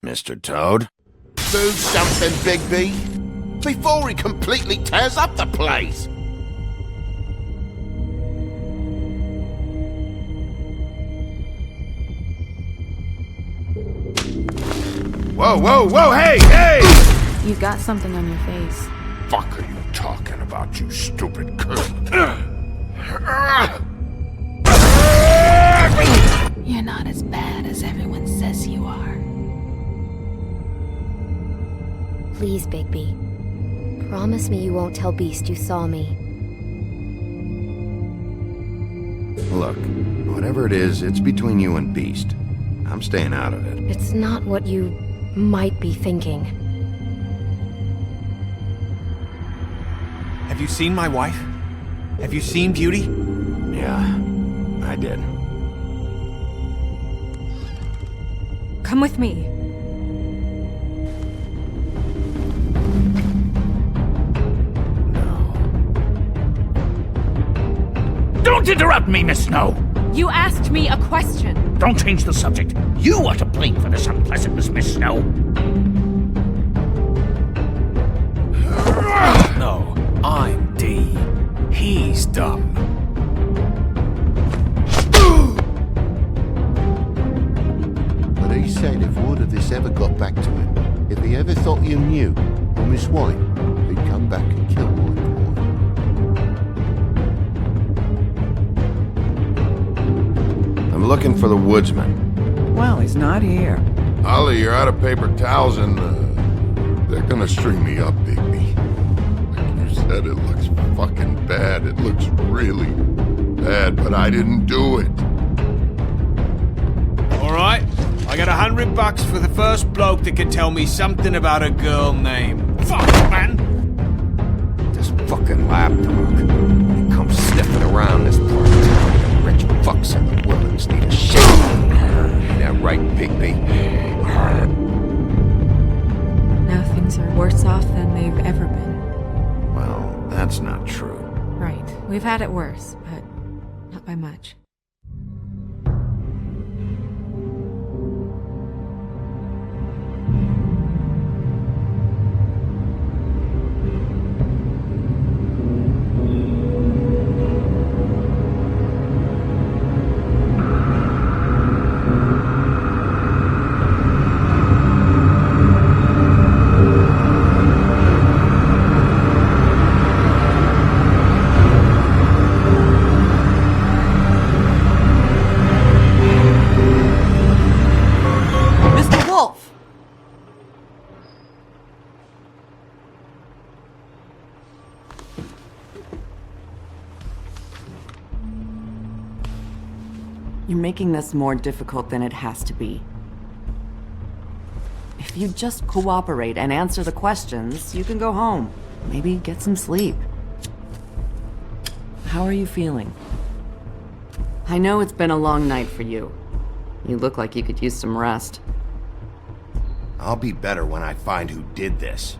Mr. Toad? Do something, Bigby, before he completely tears up the place. Whoa, whoa, whoa, hey, hey! You've got something on your face. Fuck are you talking about, you stupid cunt? You're not as bad as everyone says you are. Please, Bigby. Promise me you won't tell Beast you saw me. Look, whatever it is, it's between you and Beast. I'm staying out of it. It's not what you might be thinking. Have you seen my wife? Have you seen Beauty? Yeah, I did. Come with me. Don't interrupt me, Miss Snow! You asked me a question. Don't change the subject. You are to blame for this unpleasantness, Miss Snow. No, I'm D. He's dumb. But he said if word of this ever got back to him, if he ever thought you knew, or Miss White, he'd come back and kill my boy. I'm looking for the woodsman. Well, he's not here. Ollie, you're out of paper towels and they're gonna string me up, Bigby. Like you said, it looks fucking bad. It looks really bad, but I didn't do it. Alright, I got $100 for the first bloke that can tell me something about a girl name. Fuck, man! This fucking lapdog. He comes sniffing around this part of town. The rich fucks in the woodlands need a shit. Ain't that right, Bigby? Now things are worse off than they've ever been. Well, that's not true. Right. We've had it worse, but not by much. You're making this more difficult than it has to be. If you just cooperate and answer the questions, you can go home. Maybe get some sleep. How are you feeling? I know it's been a long night for you. You look like you could use some rest. I'll be better when I find who did this,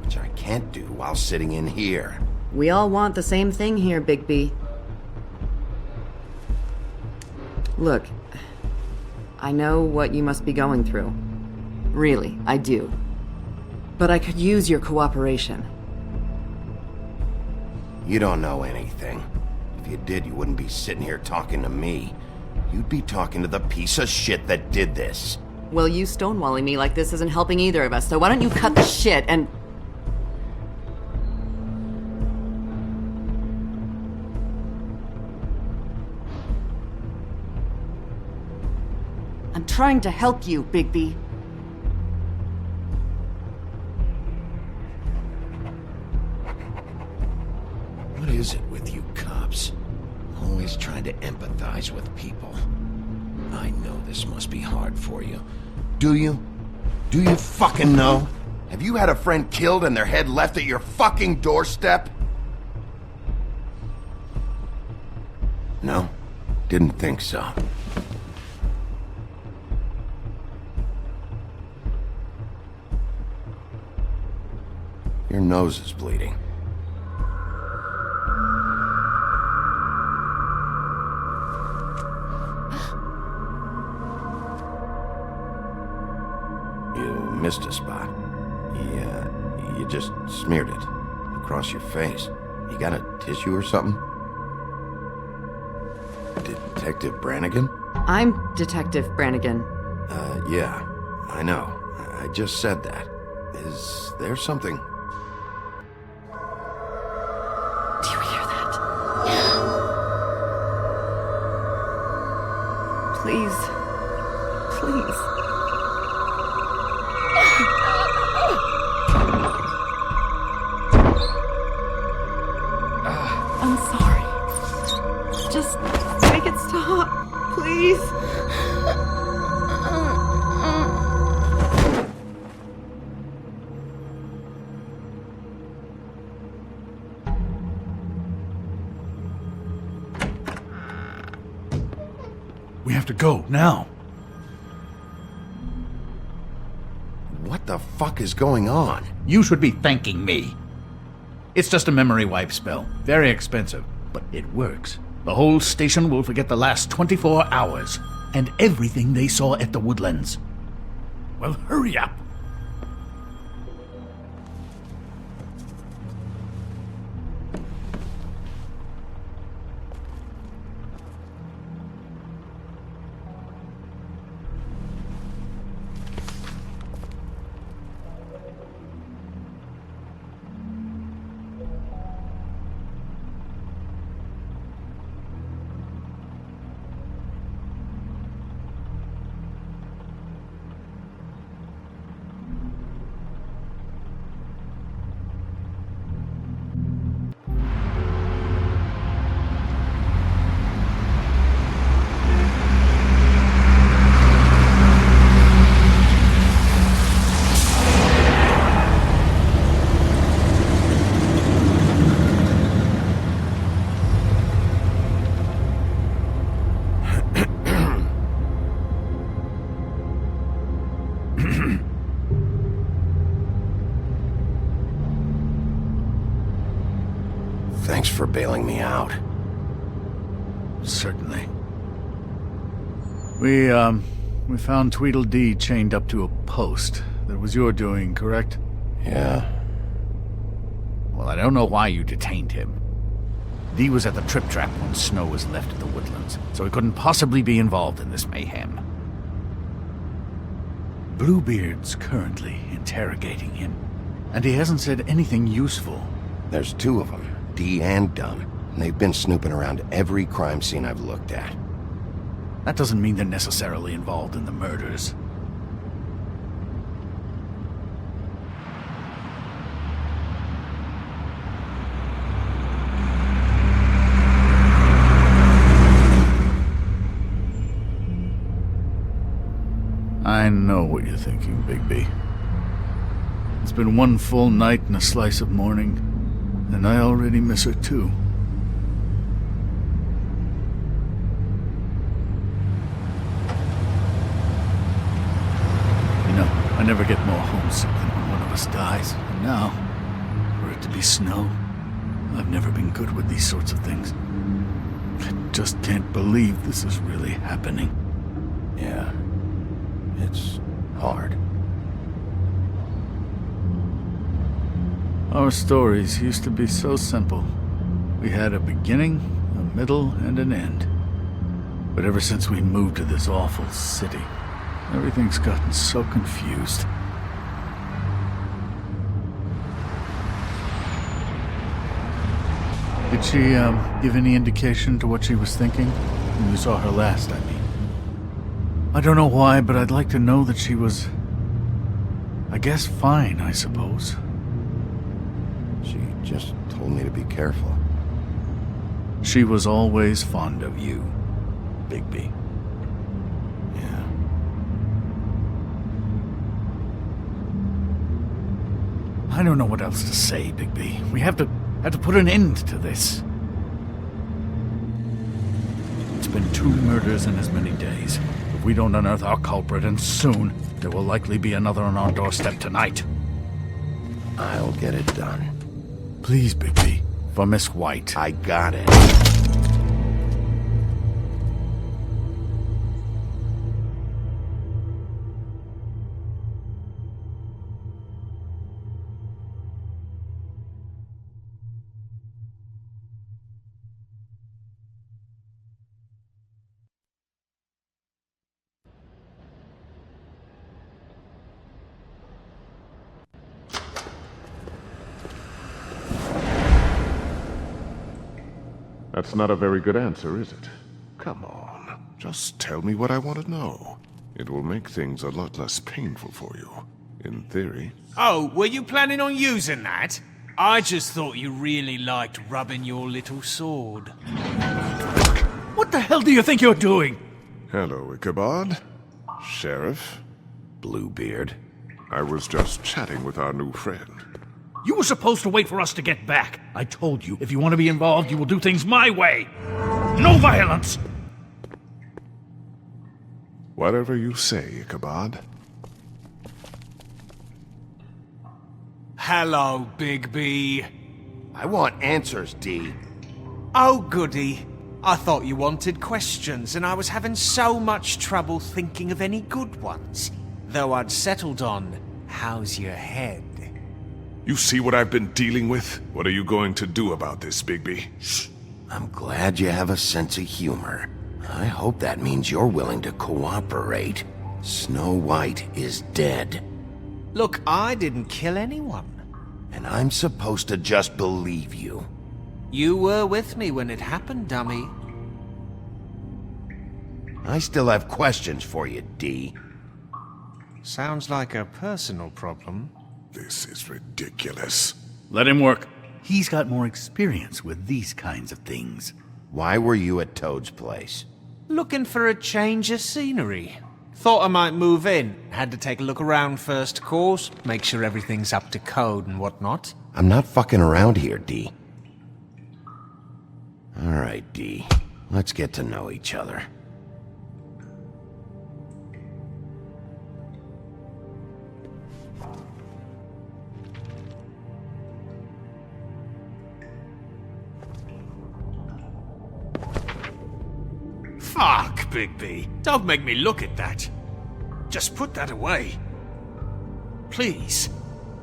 which I can't do while sitting in here. We all want the same thing here, Bigby. Look, I know what you must be going through. Really, I do. But I could use your cooperation. You don't know anything. If you did, you wouldn't be sitting here talking to me. You'd be talking to the piece of shit that did this. Well, you stonewalling me like this isn't helping either of us, so why don't you cut the shit and... I'm trying to help you, Bigby. What is it with you cops? Always trying to empathize with people. I know this must be hard for you. Do you? Do you fucking know? Have you had a friend killed and their head left at your fucking doorstep? No? Didn't think so. Your nose is bleeding. You missed a spot. You just smeared it across your face. You got a tissue or something? Detective Brannigan? I'm Detective Brannigan. Yeah, I know. I just said that. Is there something? Do you hear that? Please. Please. I'm sorry. Just make it stop, please. We have to go, now. What the fuck is going on? You should be thanking me. It's just a memory wipe spell. Very expensive, but it works. The whole station will forget the last 24 hours and everything they saw at the Woodlands. Well, hurry up. Thanks for bailing me out. Certainly. We found Tweedledee chained up to a post. That was your doing, correct? Yeah. Well, I don't know why you detained him. Dee was at the Trip Trap when Snow was left at the Woodlands, so he couldn't possibly be involved in this mayhem. Bluebeard's currently interrogating him, and he hasn't said anything useful. There's two of them, Dee and Dunn. And they've been snooping around every crime scene I've looked at. That doesn't mean they're necessarily involved in the murders. I know what you're thinking, Bigby. It's been one full night and a slice of morning, and I already miss her too. You know, I never get more homesick than when one of us dies. And now, for it to be Snow, I've never been good with these sorts of things. I just can't believe this is really happening. Yeah. It's hard. Our stories used to be so simple. We had a beginning, a middle, and an end. But ever since we moved to this awful city, everything's gotten so confused. Did she, give any indication to what she was thinking? When you saw her last, I mean. I don't know why, but I'd like to know that she was, I guess, fine, I suppose. She just told me to be careful. She was always fond of you, Bigby. Yeah. I don't know what else to say, Bigby. We have to put an end to this. It's been 2 murders in as many days. If we don't unearth our culprit, and soon, there will likely be another on our doorstep tonight. I'll get it done. Please, Bigby. For Miss White. I got it. That's not a very good answer, is it? Come on, just tell me what I want to know. It will make things a lot less painful for you, in theory. Oh, were you planning on using that? I just thought you really liked rubbing your little sword. What the hell do you think you're doing? Hello, Ichabod. Sheriff. Bluebeard. I was just chatting with our new friend. You were supposed to wait for us to get back. I told you, if you want to be involved, you will do things my way. No violence! Whatever you say, Ichabod. Hello, Big B. I want answers, D. Oh, goody. I thought you wanted questions, and I was having so much trouble thinking of any good ones. Though I'd settled on, how's your head? You see what I've been dealing with? What are you going to do about this, Bigby? I'm glad you have a sense of humor. I hope that means you're willing to cooperate. Snow White is dead. Look, I didn't kill anyone. And I'm supposed to just believe you. You were with me when it happened, dummy. I still have questions for you, D. Sounds like a personal problem. This is ridiculous. Let him work. He's got more experience with these kinds of things. Why were you at Toad's place? Looking for a change of scenery. Thought I might move in. Had to take a look around first, of course. Make sure everything's up to code and whatnot. I'm not fucking around here, D. Alright, D. Let's get to know each other. Fuck, Bigby. Don't make me look at that. Just put that away. Please.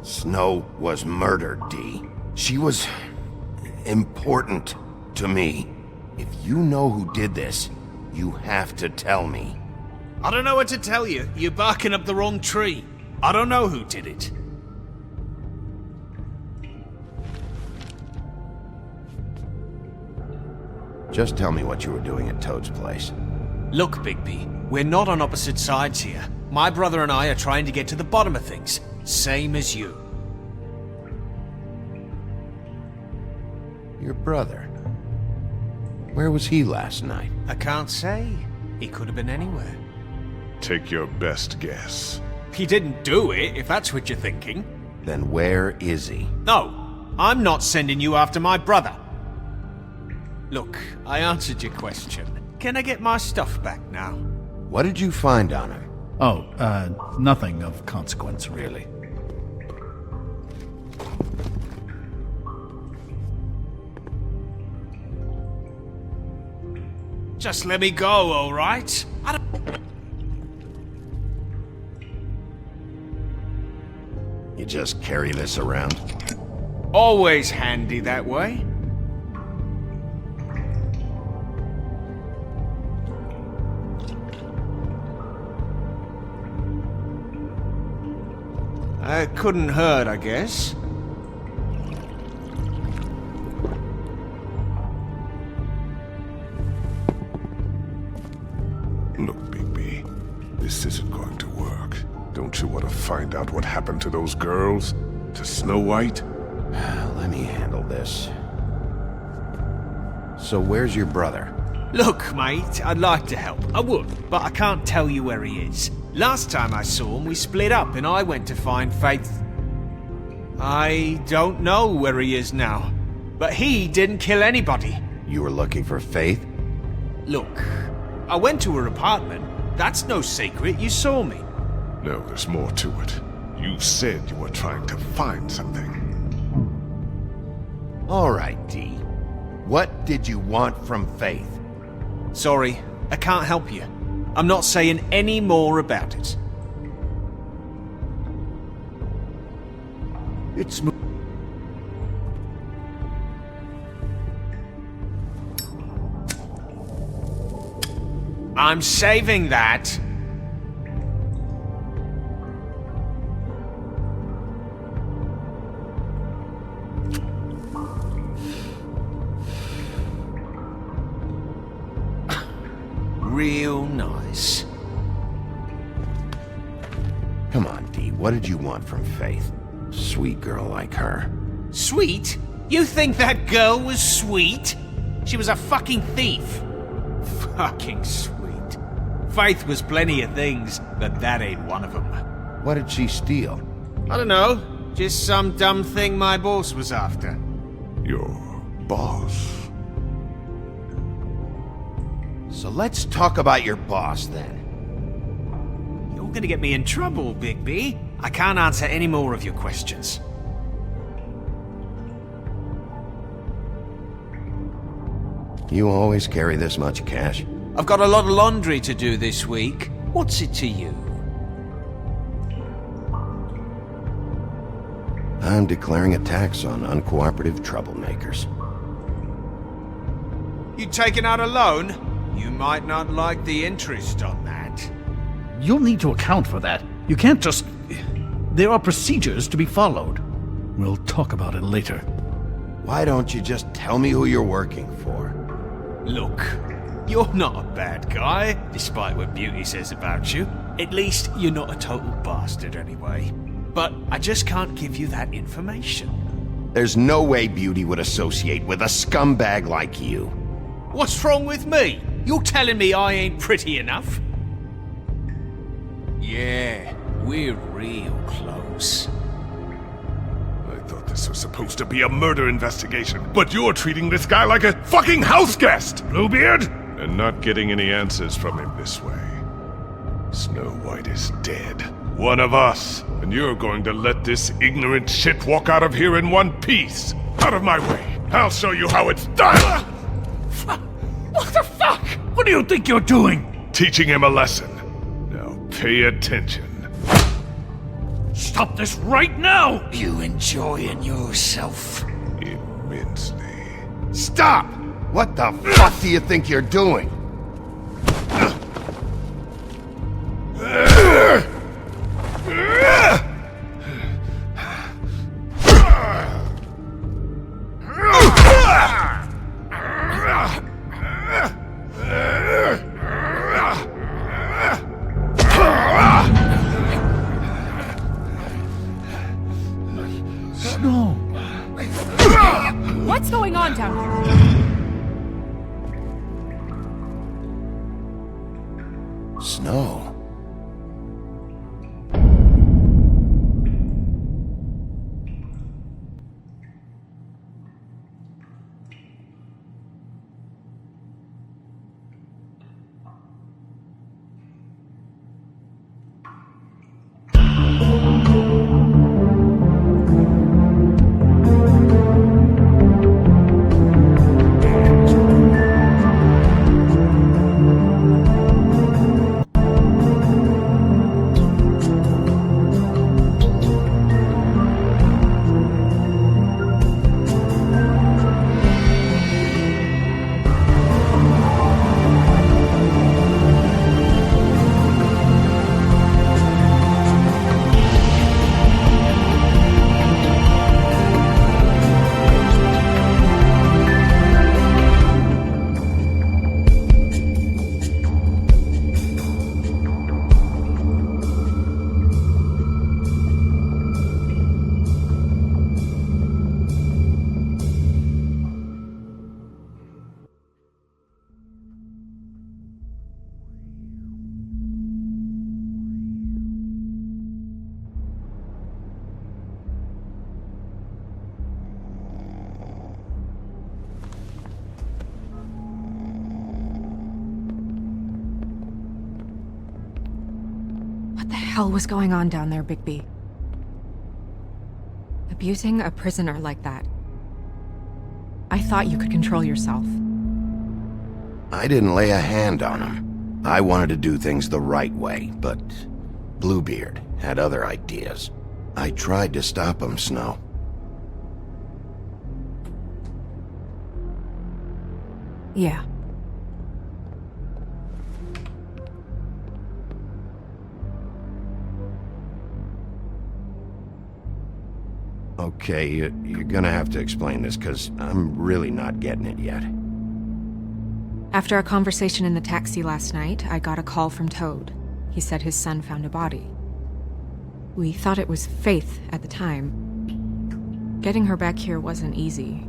Snow was murdered, D. She was important to me. If you know who did this, you have to tell me. I don't know what to tell you. You're barking up the wrong tree. I don't know who did it. Just tell me what you were doing at Toad's place. Look, Bigby, we're not on opposite sides here. My brother and I are trying to get to the bottom of things. Same as you. Your brother? Where was he last night? I can't say. He could have been anywhere. Take your best guess. He didn't do it, if that's what you're thinking. Then where is he? No, I'm not sending you after my brother. Look, I answered your question. Can I get my stuff back now? What did you find on him? Oh, nothing of consequence, really. Just let me go, all right? You just carry this around? Always handy that way. It couldn't hurt, I guess. Look, Bigby, this isn't going to work. Don't you want to find out what happened to those girls? To Snow White? Let me handle this. So where's your brother? Look, mate, I'd like to help. I would, but I can't tell you where he is. Last time I saw him, we split up and I went to find Faith. I don't know where he is now, but he didn't kill anybody. You were looking for Faith? Look, I went to her apartment. That's no secret, you saw me. No, there's more to it. You said you were trying to find something. All right, D. What did you want from Faith? Sorry, I can't help you. I'm not saying any more about it. It's... I'm saving that. Come on, Dee, what did you want from Faith? Sweet girl like her. Sweet? You think that girl was sweet? She was a fucking thief. Fucking sweet. Faith was plenty of things, but that ain't one of them. What did she steal? I don't know. Just some dumb thing my boss was after. Your boss? So let's talk about your boss, then. You're gonna get me in trouble, Bigby. I can't answer any more of your questions. You always carry this much cash? I've got a lot of laundry to do this week. What's it to you? I'm declaring a tax on uncooperative troublemakers. You taking out a loan? You might not like the interest on that. You'll need to account for that. You can't just... There are procedures to be followed. We'll talk about it later. Why don't you just tell me who you're working for? Look, you're not a bad guy, despite what Beauty says about you. At least, you're not a total bastard anyway. But I just can't give you that information. There's no way Beauty would associate with a scumbag like you. What's wrong with me? You're telling me I ain't pretty enough? Yeah, we're real close. I thought this was supposed to be a murder investigation, but you're treating this guy like a fucking house guest, Bluebeard! And not getting any answers from him this way. Snow White is dead. One of us. And you're going to let this ignorant shit walk out of here in one piece. Out of my way. I'll show you how it's done! What the fuck? What do you think you're doing? Teaching him a lesson. Now pay attention. Stop this right now! You enjoying yourself? Immensely. Stop! What the fuck do you think you're doing? Snow! What's going on down here? Snow. What the hell was going on down there, Bigby? Abusing a prisoner like that. I thought you could control yourself. I didn't lay a hand on him. I wanted to do things the right way, but Bluebeard had other ideas. I tried to stop him, Snow. Yeah. Okay, you're gonna have to explain this, because I'm really not getting it yet. After a conversation in the taxi last night, I got a call from Toad. He said his son found a body. We thought it was Faith at the time. Getting her back here wasn't easy.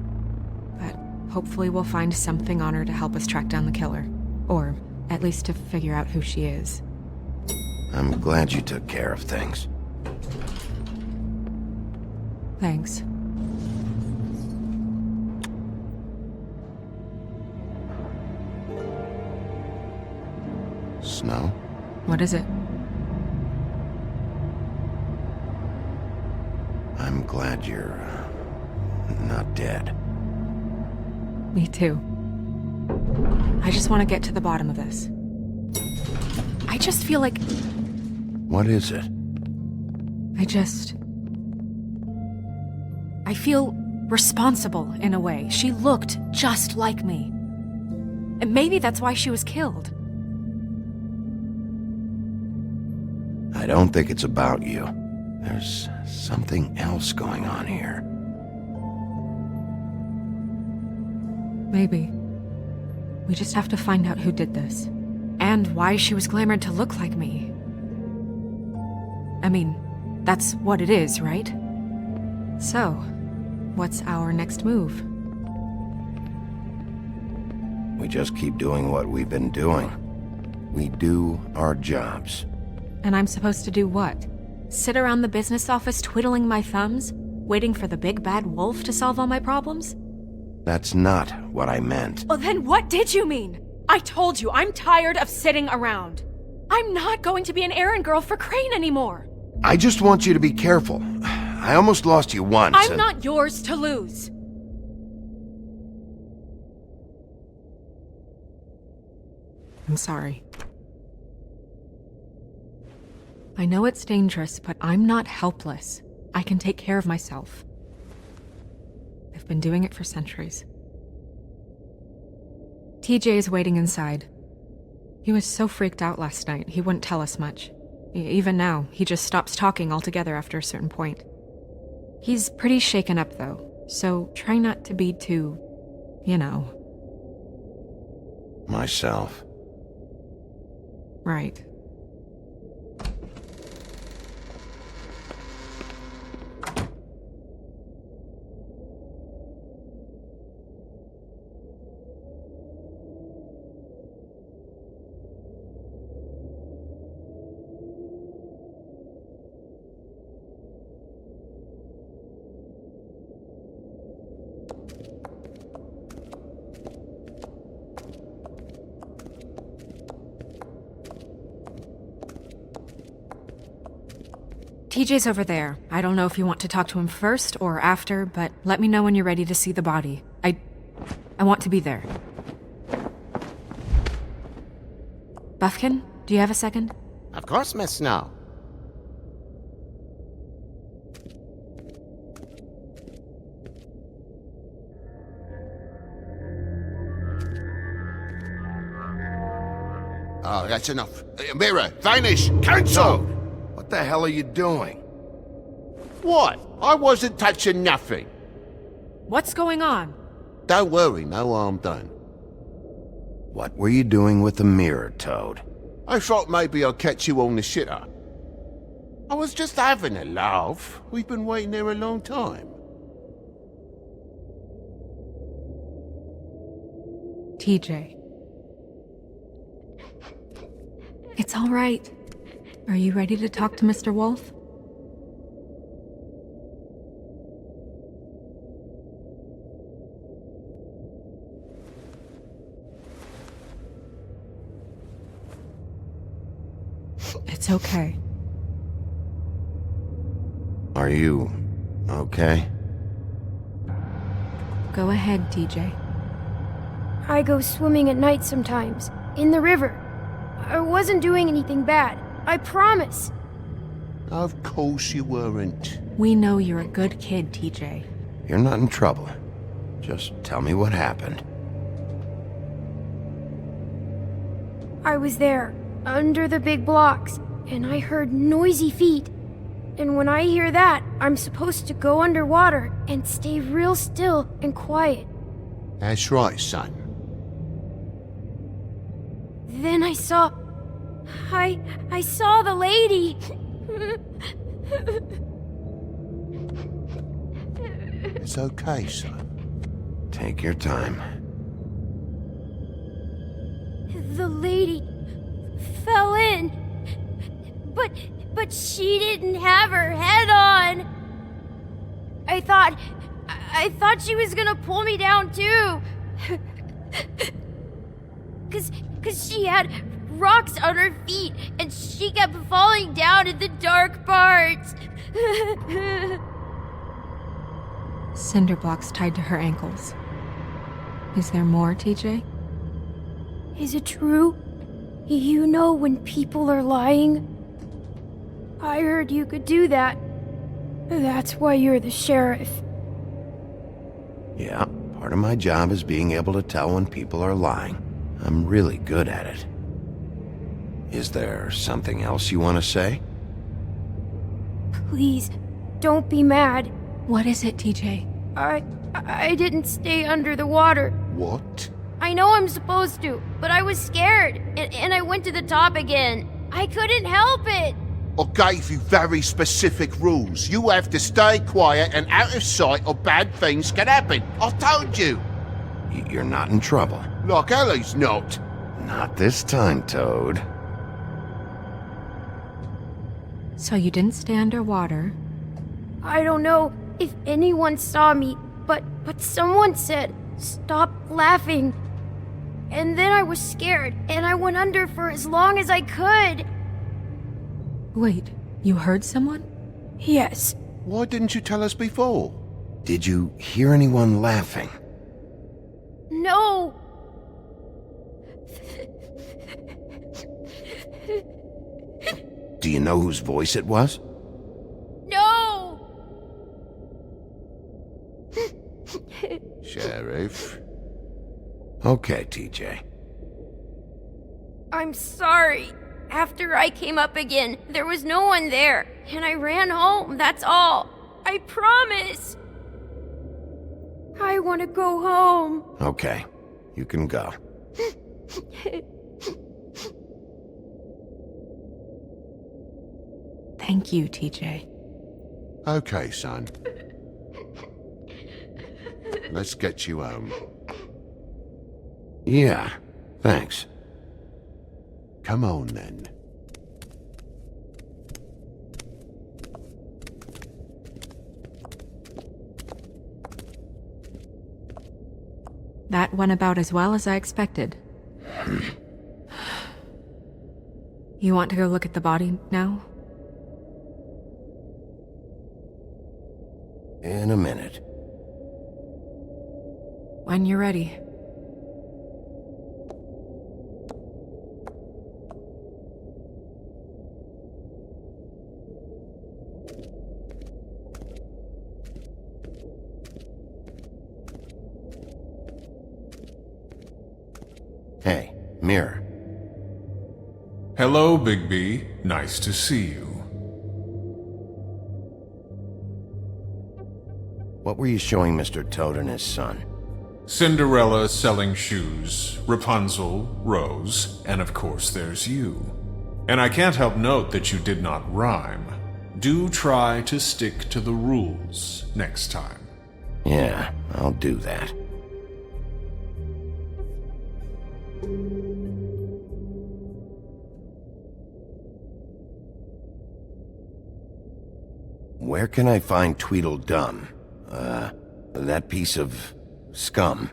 But hopefully we'll find something on her to help us track down the killer. Or at least to figure out who she is. I'm glad you took care of things. Thanks. Snow? What is it? I'm glad you're not dead. Me too. I just want to get to the bottom of this. I just feel like... What is it? I feel responsible in a way. She looked just like me. And maybe that's why she was killed. I don't think it's about you. There's something else going on here. Maybe. We just have to find out who did this. And why she was glamored to look like me. I mean, that's what it is, right? So, what's our next move? We just keep doing what we've been doing. We do our jobs. And I'm supposed to do what? Sit around the business office twiddling my thumbs, waiting for the big bad wolf to solve all my problems? That's not what I meant. Well, then what did you mean? I told you, I'm tired of sitting around. I'm not going to be an errand girl for Crane anymore. I just want you to be careful. I almost lost you once. I'm not yours to lose. I'm sorry. I know it's dangerous, but I'm not helpless. I can take care of myself. I've been doing it for centuries. TJ is waiting inside. He was so freaked out last night, he wouldn't tell us much. Even now, he just stops talking altogether after a certain point. He's pretty shaken up, though, so try not to be too, you know. Myself. Right. TJ's over there. I don't know if you want to talk to him first or after, but let me know when you're ready to see the body. I want to be there. Buffkin, do you have a second? Of course, Miss Snow. Oh, that's enough. Mirror, vanish, cancel! What the hell are you doing? What? I wasn't touching nothing. What's going on? Don't worry, no harm done. What were you doing with the mirror, Toad? I thought maybe I'd catch you on the shitter. I was just having a laugh. We've been waiting there a long time. TJ. It's all right. Are you ready to talk to Mr. Wolf? It's okay. Are you okay? Go ahead, TJ. I go swimming at night sometimes, in the river. I wasn't doing anything bad, I promise. Of course you weren't. We know you're a good kid, TJ. You're not in trouble. Just tell me what happened. I was there, under the big blocks, and I heard noisy feet. And when I hear that, I'm supposed to go underwater and stay real still and quiet. That's right, son. Then I saw the lady. It's okay, son. Take your time. The lady fell in. But she didn't have her head on. I thought she was gonna pull me down too. Cause she had rocks on her feet and she kept falling down in the dark parts. Cinder blocks tied to her ankles. Is there more, TJ? Is it true? You know when people are lying? I heard you could do that. That's why you're the sheriff. Yeah, part of my job is being able to tell when people are lying. I'm really good at it. Is there something else you want to say? Please, don't be mad. What is it, TJ? I didn't stay under the water. What? I know I'm supposed to, but I was scared, and I went to the top again. I couldn't help it. I gave you very specific rules. You have to stay quiet and out of sight or bad things can happen. I told you. You're not in trouble. Like Ellie's not. Not this time, Toad. So you didn't stay underwater. I don't know if anyone saw me, but someone said, "Stop laughing." And then I was scared, and I went under for as long as I could. Wait, you heard someone? Yes. Why didn't you tell us before? Did you hear anyone laughing? No. Do you know whose voice it was? No. Sheriff. Okay, TJ. I'm sorry. After I came up again, there was no one there, and I ran home, that's all. I promise. I want to go home. Okay, you can go. Thank you, TJ. Okay, son. Let's get you home. Yeah, thanks. Come on, then. That went about as well as I expected. You want to go look at the body now? In a minute. When you're ready. Hey, mirror. Hello, Bigby. Nice to see you. What were you showing Mr. Toad and his son? Cinderella selling shoes, Rapunzel, Rose, and of course there's you. And I can't help note that you did not rhyme. Do try to stick to the rules next time. Yeah, I'll do that. Where can I find Tweedledum? That piece of scum.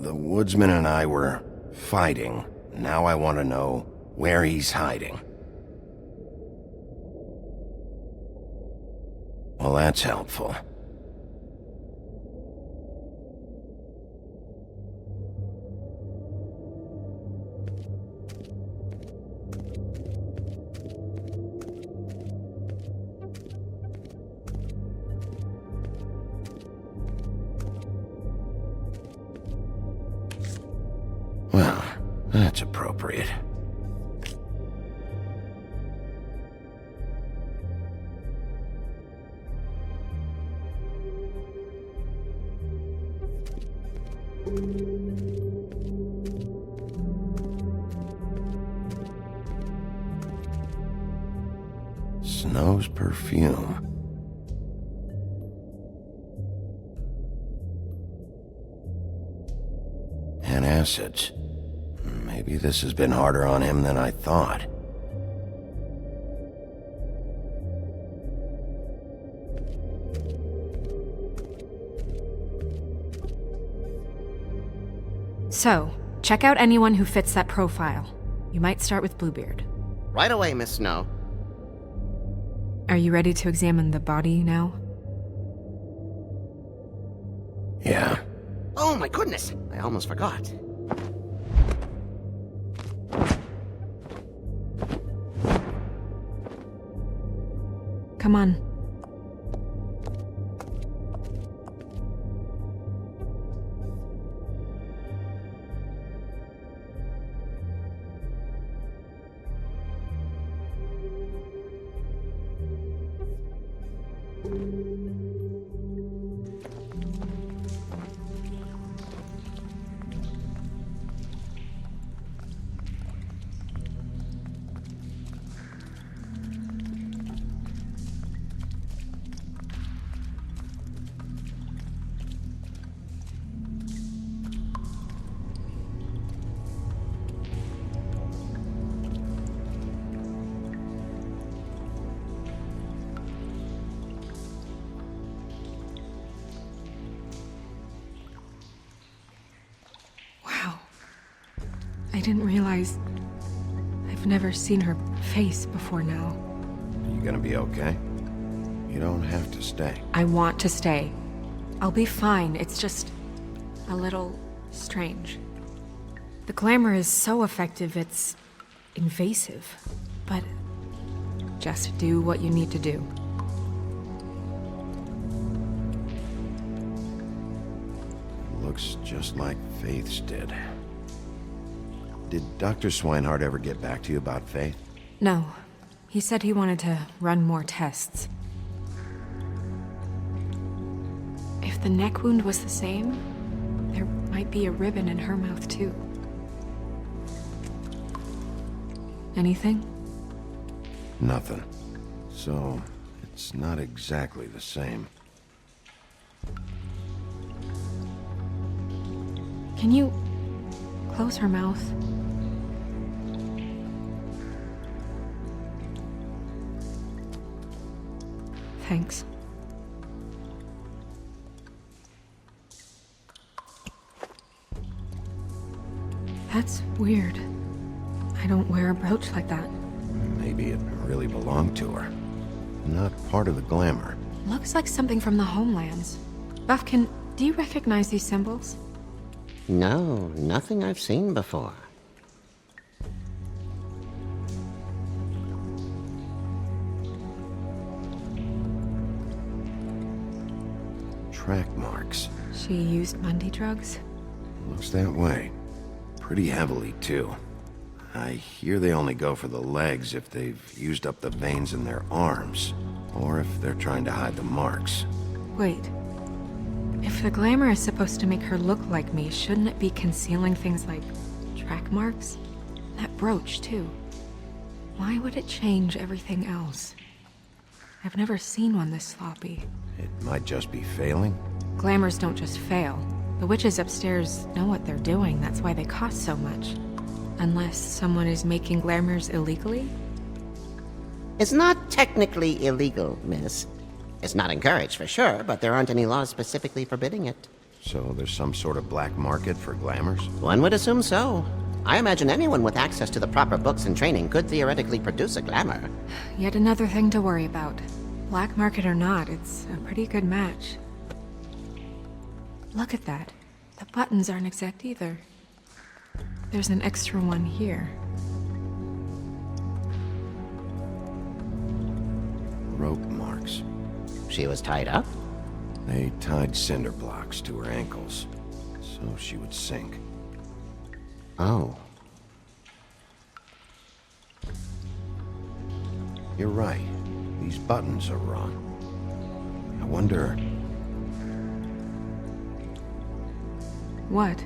The woodsman and I were fighting. Now I want to know where he's hiding. Well, that's helpful. Well, that's appropriate. Snow's perfume. Acids. Maybe this has been harder on him than I thought. So, check out anyone who fits that profile. You might start with Bluebeard. Right away, Miss Snow. Are you ready to examine the body now? Yeah. Oh my goodness! I almost forgot. Come on. I didn't realize I've never seen her face before now. Are you gonna be okay? You don't have to stay. I want to stay. I'll be fine. It's just a little strange. The glamour is so effective, it's invasive. But just do what you need to do. Looks just like Faith's did. Did Dr. Swinehart ever get back to you about Faith? No. He said he wanted to run more tests. If the neck wound was the same, there might be a ribbon in her mouth too. Anything? Nothing. So, it's not exactly the same. Can you close her mouth? Thanks. That's weird. I don't wear a brooch like that. Maybe it really belonged to her. Not part of the glamour. Looks like something from the homelands. Buffkin, do you recognize these symbols? No, nothing I've seen before. Track marks. She used Mundy drugs? Looks that way. Pretty heavily, too. I hear they only go for the legs if they've used up the veins in their arms, or if they're trying to hide the marks. Wait. If the glamour is supposed to make her look like me, shouldn't it be concealing things like track marks? That brooch, too. Why would it change everything else? I've never seen one this sloppy. It might just be failing. Glamours don't just fail. The witches upstairs know what they're doing, that's why they cost so much. Unless someone is making glamours illegally? It's not technically illegal, miss. It's not encouraged for sure, but there aren't any laws specifically forbidding it. So there's some sort of black market for glamours? One would assume so. I imagine anyone with access to the proper books and training could theoretically produce a glamour. Yet another thing to worry about. Black market or not, it's a pretty good match. Look at that. The buttons aren't exact either. There's an extra one here. Rope marks. She was tied up? They tied cinder blocks to her ankles, so she would sink. Oh. You're right. These buttons are wrong. I wonder... What?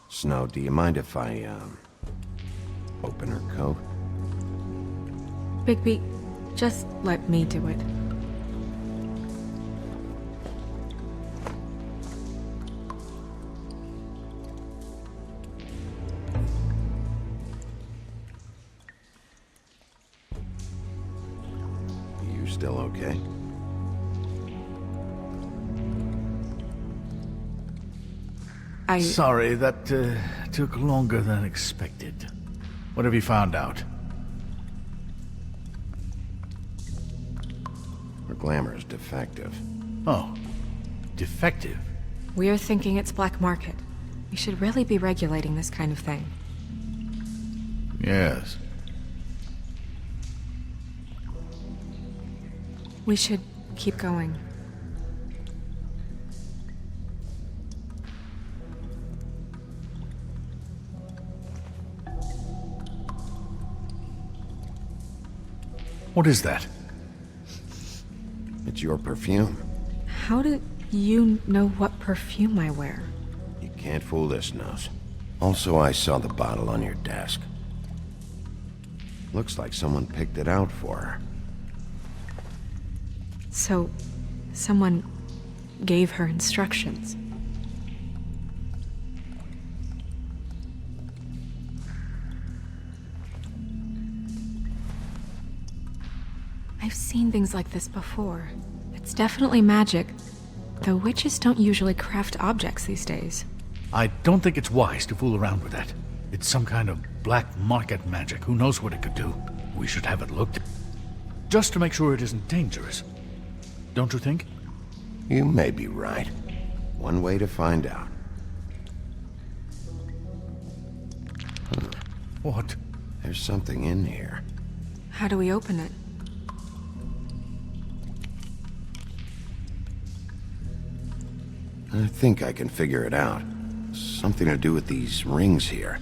Snow, do you mind if I, open her coat? Bigby, just let me do it. You still okay? Sorry, that took longer than expected. What have you found out? Her glamour is defective. Oh, defective? We're thinking it's black market. We should really be regulating this kind of thing. Yes. We should keep going. What is that? It's your perfume. How do you know what perfume I wear? You can't fool this nose. Also, I saw the bottle on your desk. Looks like someone picked it out for her. So, someone gave her instructions. I've seen things like this before. It's definitely magic, though witches don't usually craft objects these days. I don't think it's wise to fool around with that. It's some kind of black market magic. Who knows what it could do? We should have it looked. Just to make sure it isn't dangerous. Don't you think? You may be right. One way to find out. What? There's something in here. How do we open it? I think I can figure it out. Something to do with these rings here.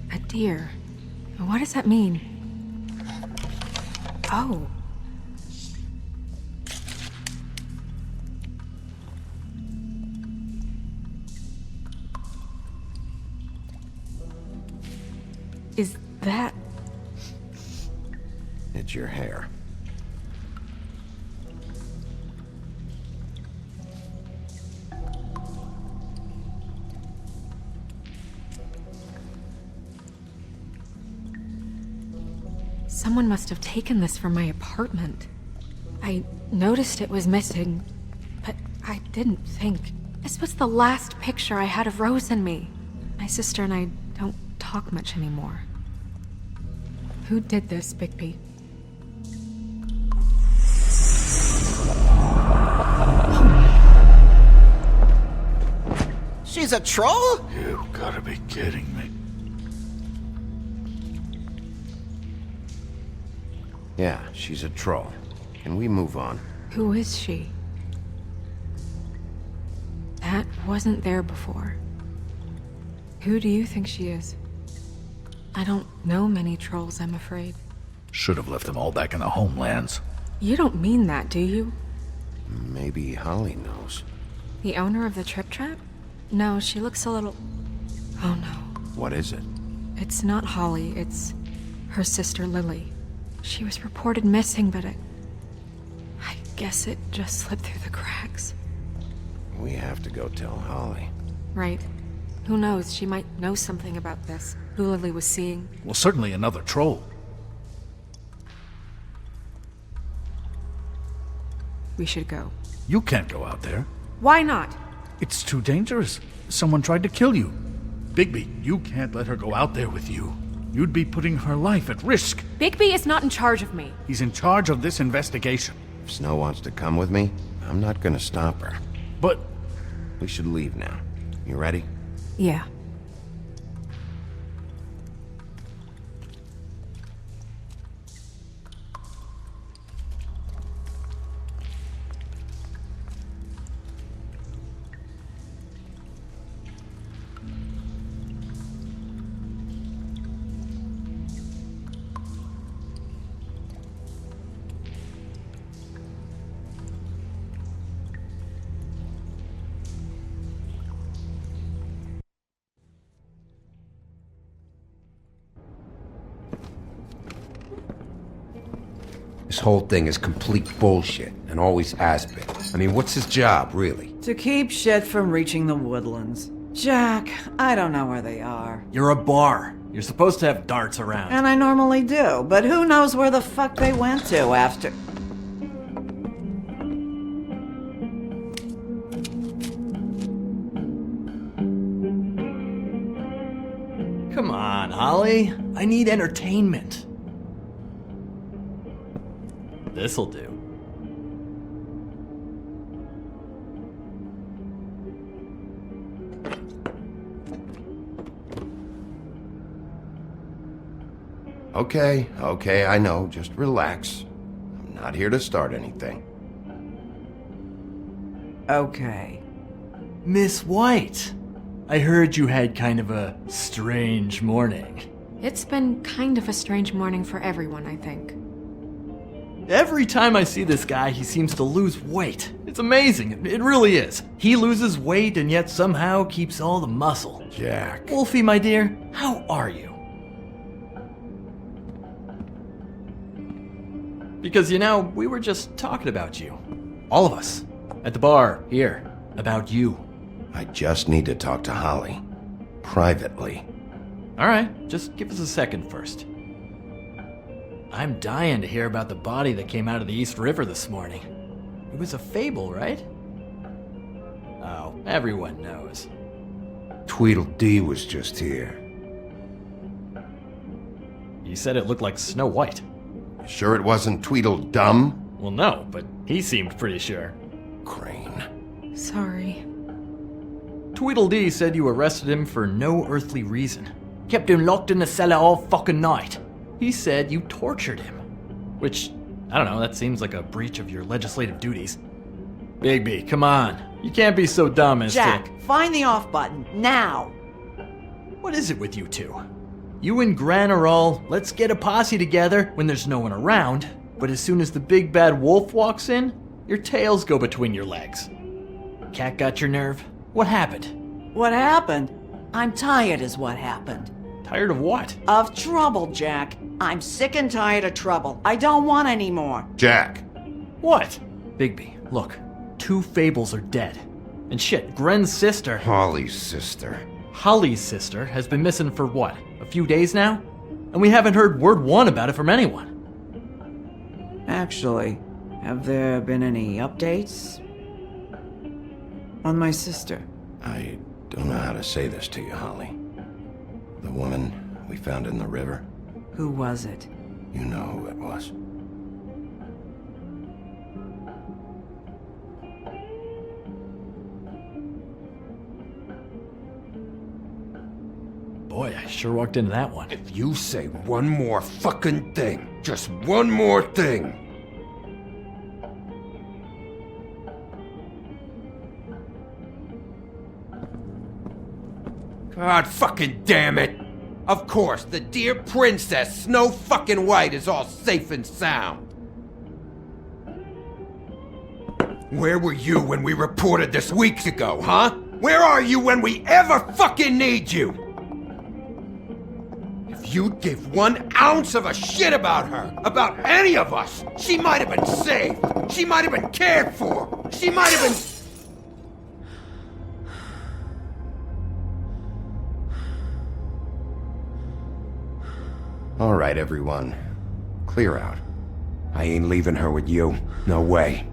A deer. What does that mean? Oh. Is that... It's your hair. Someone must have taken this from my apartment. I noticed it was missing, but I didn't think. This was the last picture I had of Rose and me. My sister and I don't talk much anymore. Who did this, Bigby? She's a troll? You gotta be kidding me. Yeah, she's a troll. Can we move on? Who is she? That wasn't there before. Who do you think she is? I don't know many trolls, I'm afraid. Should have left them all back in the homelands. You don't mean that, do you? Maybe Holly knows. The owner of the Trip Trap? No, she looks a little... Oh no. What is it? It's not Holly, it's her sister Lily. She was reported missing, but I guess it just slipped through the cracks. We have to go tell Holly. Right. Who knows, she might know something about this. Who Lily was seeing. Well, certainly another troll. We should go. You can't go out there. Why not? It's too dangerous. Someone tried to kill you. Bigby, you can't let her go out there with you. You'd be putting her life at risk. Bigby is not in charge of me. He's in charge of this investigation. If Snow wants to come with me, I'm not gonna stop her. But We should leave now. You ready? Yeah. This whole thing is complete bullshit, and always has been. I mean, what's his job, really? To keep shit from reaching the woodlands. Jack, I don't know where they are. You're a bar. You're supposed to have darts around. And I normally do, but who knows where the fuck they went to after... Come on, Holly. I need entertainment. This'll do. Okay, I know. Just relax. I'm not here to start anything. Okay. Miss White, I heard you had kind of a strange morning. It's been kind of a strange morning for everyone, I think. Every time I see this guy, he seems to lose weight. It's amazing. It really is. He loses weight and yet somehow keeps all the muscle. Jack. Wolfie, my dear, how are you? Because, you know, we were just talking about you. All of us. At the bar, here. About you. I just need to talk to Holly. Privately. Alright, just give us a second first. I'm dying to hear about the body that came out of the East River this morning. It was a fable, right? Oh, everyone knows. Tweedledee was just here. You said it looked like Snow White. Sure it wasn't Tweedledum? Well, no, but he seemed pretty sure. Crane. Sorry. Tweedledee said you arrested him for no earthly reason. Kept him locked in the cellar all fucking night. He said you tortured him. Which, I don't know, that seems like a breach of your legislative duties. Bigby, come on. You can't be so dumb as Jack, find the off button, now! What is it with you two? You and Gran are all, let's get a posse together when there's no one around, but as soon as the big bad wolf walks in, your tails go between your legs. Cat got your nerve? What happened? What happened? I'm tired is what happened. Tired of what? Of trouble, Jack. I'm sick and tired of trouble. I don't want any more. Jack. What? Bigby, look. 2 fables are dead. And shit, Gren's sister... Holly's sister. Holly's sister has been missing for what? A few days now? And we haven't heard word one about it from anyone. Actually, have there been any updates? On my sister? I don't know how to say this to you, Holly. The woman we found in the river. Who was it? You know who it was. Boy, I sure walked into that one. If you say one more fucking thing, just one more thing. God fucking damn it! Of course, the dear princess Snow fucking White is all safe and sound. Where were you when we reported this weeks ago, huh? Where are you when we ever fucking need you? If you'd give 1 ounce of a shit about her, about any of us, she might have been saved. She might have been cared for. She might have been... All right, everyone. Clear out. I ain't leaving her with you. No way.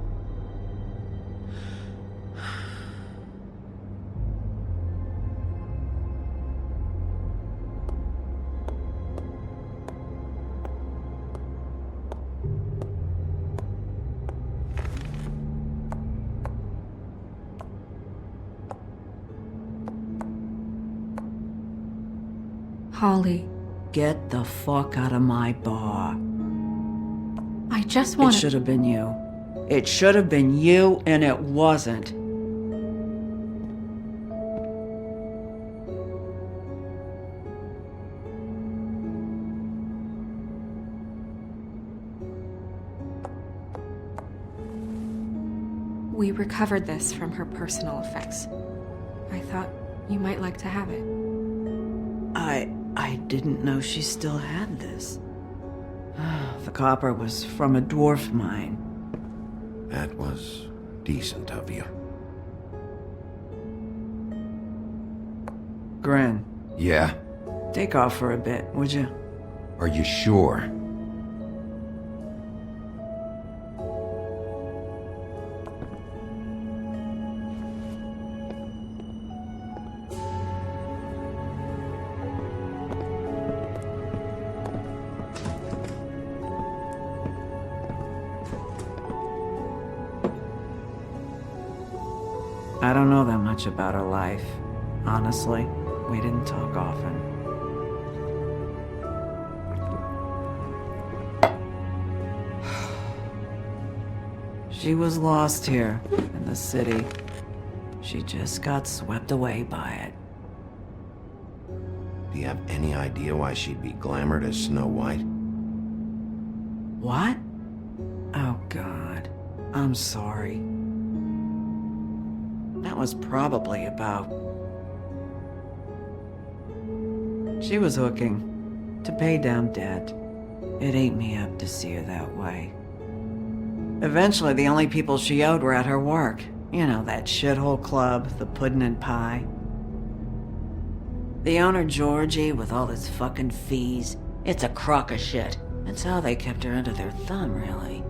Holly, Get the fuck out of my bar. I just It want should have been you. It should have been you, and it wasn't. We recovered this from her personal effects. I thought you might like to have it. I didn't know she still had this. The copper was from a dwarf mine. That was decent of you. Gren, Yeah? take off for a bit, would you? Are you sure? I don't know that much about her life. Honestly, we didn't talk often. She was lost here, in the city. She just got swept away by it. Do you have any idea why she'd be glamored as Snow White? What? Oh, God. I'm sorry. That was probably about... She was hooking to pay down debt. It ate me up to see her that way. Eventually, the only people she owed were at her work. You know, that shithole club, the Puddin' and Pie. The owner, Georgie, with all his fucking fees. It's a crock of shit. That's how they kept her under their thumb, really.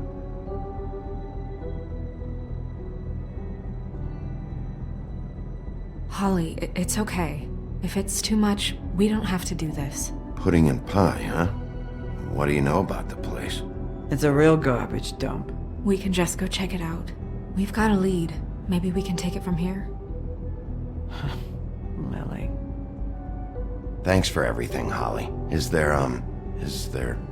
Holly, it's okay. If it's too much, we don't have to do this. Pudding and pie, huh? What do you know about the place? It's a real garbage dump. We can just go check it out. We've got a lead. Maybe we can take it from here. Lily. Thanks for everything, Holly. Is there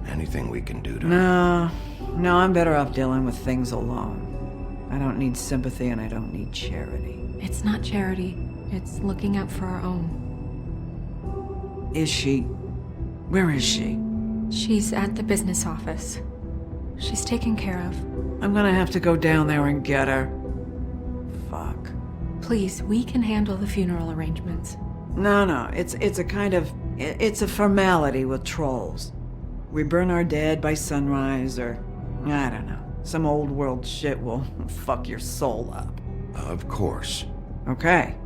anything we can do to... No, I'm better off dealing with things alone. I don't need sympathy and I don't need charity. It's not charity. It's looking out for our own. Is she? Where is she? She's at the business office. She's taken care of. I'm gonna have to go down there and get her. Fuck. Please, we can handle the funeral arrangements. No, it's a kind of... It's a formality with trolls. We burn our dead by sunrise, or... I don't know. Some old world shit will fuck your soul up. Of course. Okay.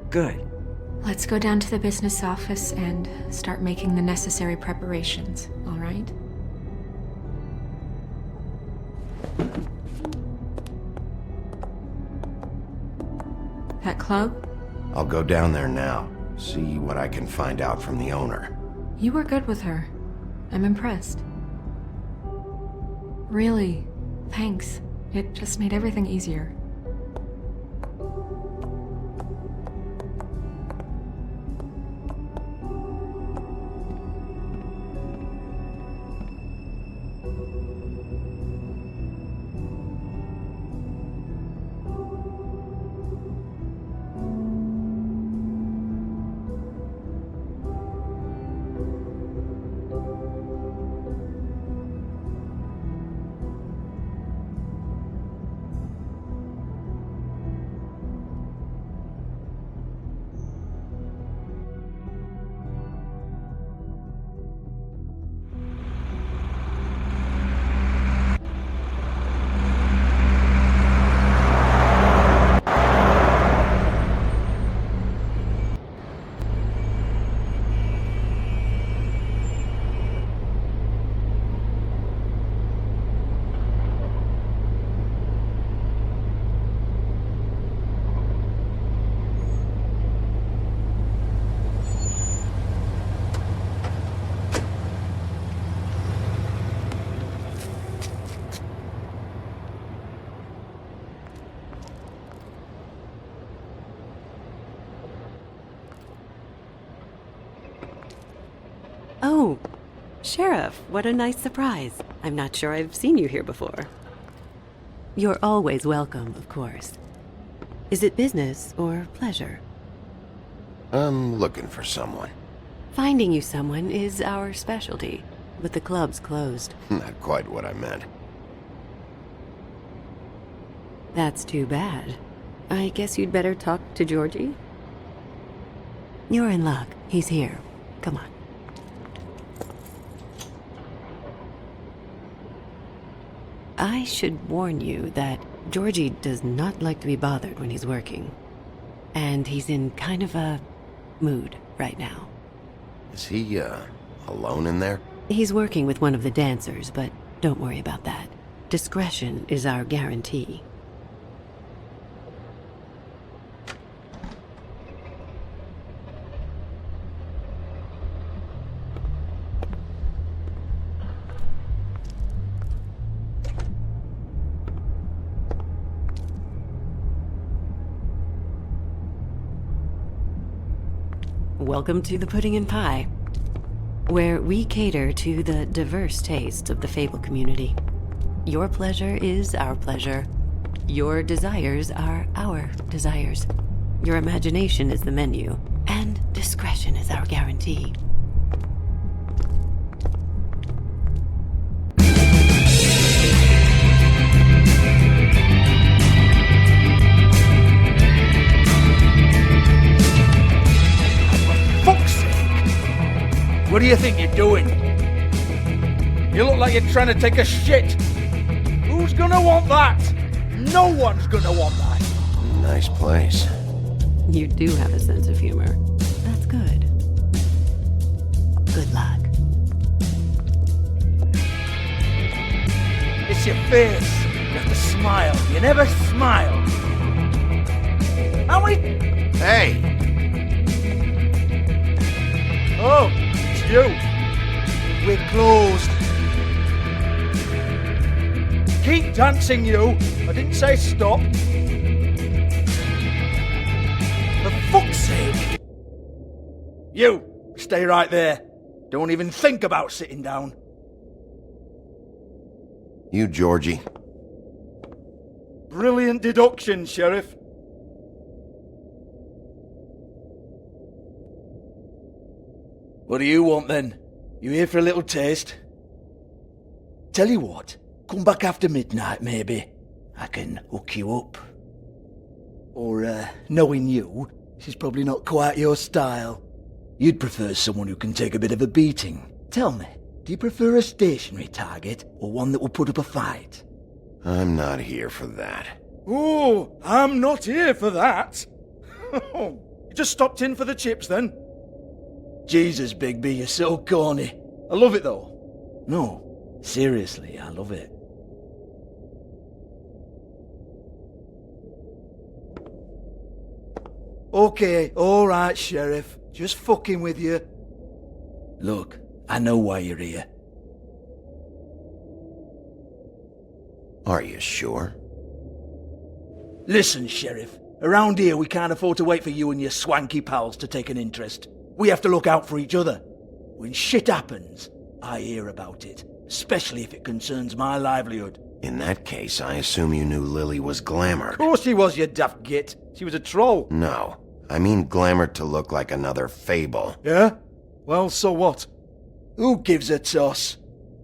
Good. Let's go down to the business office and start making the necessary preparations, all right? That club? I'll go down there now. See what I can find out from the owner. You were good with her. I'm impressed. Really, thanks. It just made everything easier. Oh, Sheriff, what a nice surprise. I'm not sure I've seen you here before. You're always welcome, of course. Is it business or pleasure? I'm looking for someone. Finding you someone is our specialty, but the club's closed. Not quite what I meant. That's too bad. I guess you'd better talk to Georgie? You're in luck. He's here. Come on. I should warn you that Georgie does not like to be bothered when he's working. And he's in kind of a mood right now. Is he, alone in there? He's working with one of the dancers, but don't worry about that. Discretion is our guarantee. Welcome to the Pudding and Pie, where we cater to the diverse tastes of the Fable community. Your pleasure is our pleasure. Your desires are our desires. Your imagination is the menu, and discretion is our guarantee. What do you think you're doing? You look like you're trying to take a shit. Who's gonna want that? No one's gonna want that. Nice place. You do have a sense of humor. That's good. Good luck. It's your face. You have to smile. You never smile. How many... Hey! Oh, it's you. We're closed. Keep dancing, you. I didn't say stop. For fuck's sake. You, stay right there. Don't even think about sitting down. You, Georgie. Brilliant deduction, Sheriff. What do you want, then? You here for a little taste? Tell you what, come back after midnight, maybe. I can hook you up. Or, knowing you, she's probably not quite your style. You'd prefer someone who can take a bit of a beating. Tell me, do you prefer a stationary target, or one that will put up a fight? I'm not here for that. Oh, I'm not here for that. You just stopped in for the chips, then? Jesus, Bigby, you're so corny. I love it, though. No, seriously, I love it. Okay, alright, Sheriff. Just fucking with you. Look, I know why you're here. Are you sure? Listen, Sheriff. Around here, we can't afford to wait for you and your swanky pals to take an interest. We have to look out for each other. When shit happens, I hear about it, especially if it concerns my livelihood. In that case, I assume you knew Lily was glamored. Of course she was, you daft git. She was a troll. No, I mean glamored to look like another fable. Yeah? Well, so what? Who gives a toss?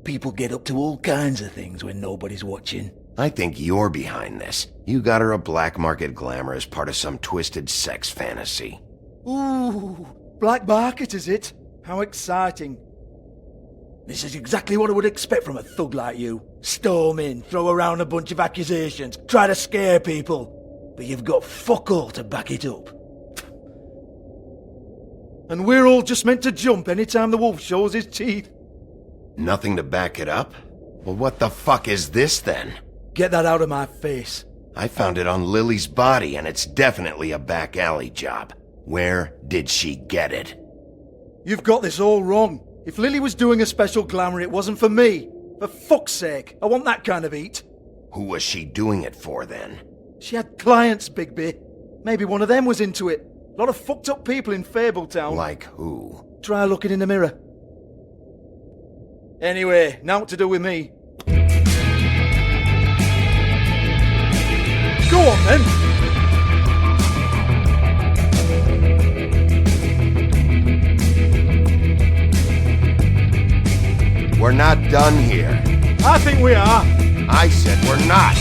People get up to all kinds of things when nobody's watching. I think you're behind this. You got her a black market glamour as part of some twisted sex fantasy. Ooh, black market, is it? How exciting. This is exactly what I would expect from a thug like you. Storm in, throw around a bunch of accusations, try to scare people. But you've got fuck all to back it up. And we're all just meant to jump anytime the wolf shows his teeth. Nothing to back it up? Well, what the fuck is this then? Get that out of my face. I found it on Lily's body, and it's definitely a back alley job. Where did she get it? You've got this all wrong. If Lily was doing a special glamour, it wasn't for me. For fuck's sake, I want that kind of eat. Who was she doing it for, then? She had clients, Bigby. Maybe one of them was into it. A lot of fucked up people in Fabletown. Like who? Try looking in the mirror. Anyway, naught to do with me. Go on then! We're not done here. I think we are. I said we're not.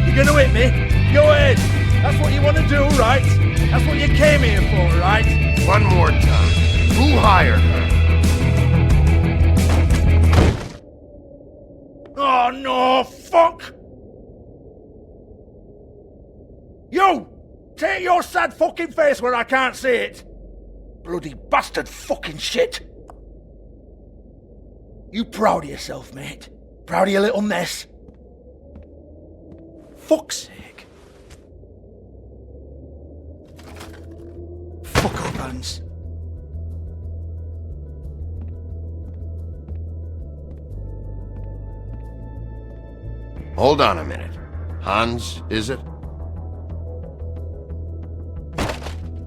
You're gonna hit me? Go ahead. That's what you want to do, right? That's what you came here for, right? One more time. Who hired her? Oh no, fuck! You! Take your sad fucking face where I can't see it! Bloody bastard fucking shit! You proud of yourself, mate? Proud of your little mess? Fuck's sake. Fuck off, Hans. Hold on a minute. Hans, is it?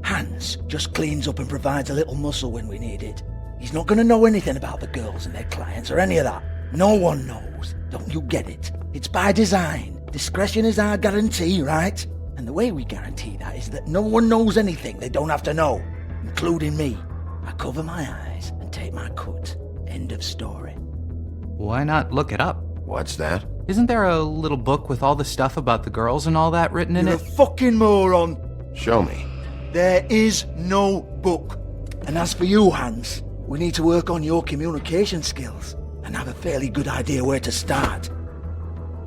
Hans just cleans up and provides a little muscle when we need it. He's not gonna know anything about the girls and their clients or any of that. No one knows. Don't you get it? It's by design. Discretion is our guarantee, right? And the way we guarantee that is that no one knows anything they don't have to know, including me. I cover my eyes and take my cut. End of story. Why not look it up? What's that? Isn't there a little book with all the stuff about the girls and all that written in You're it? a fucking moron. Show me. There is no book. And as for you, Hans, we need to work on your communication skills and have a fairly good idea where to start.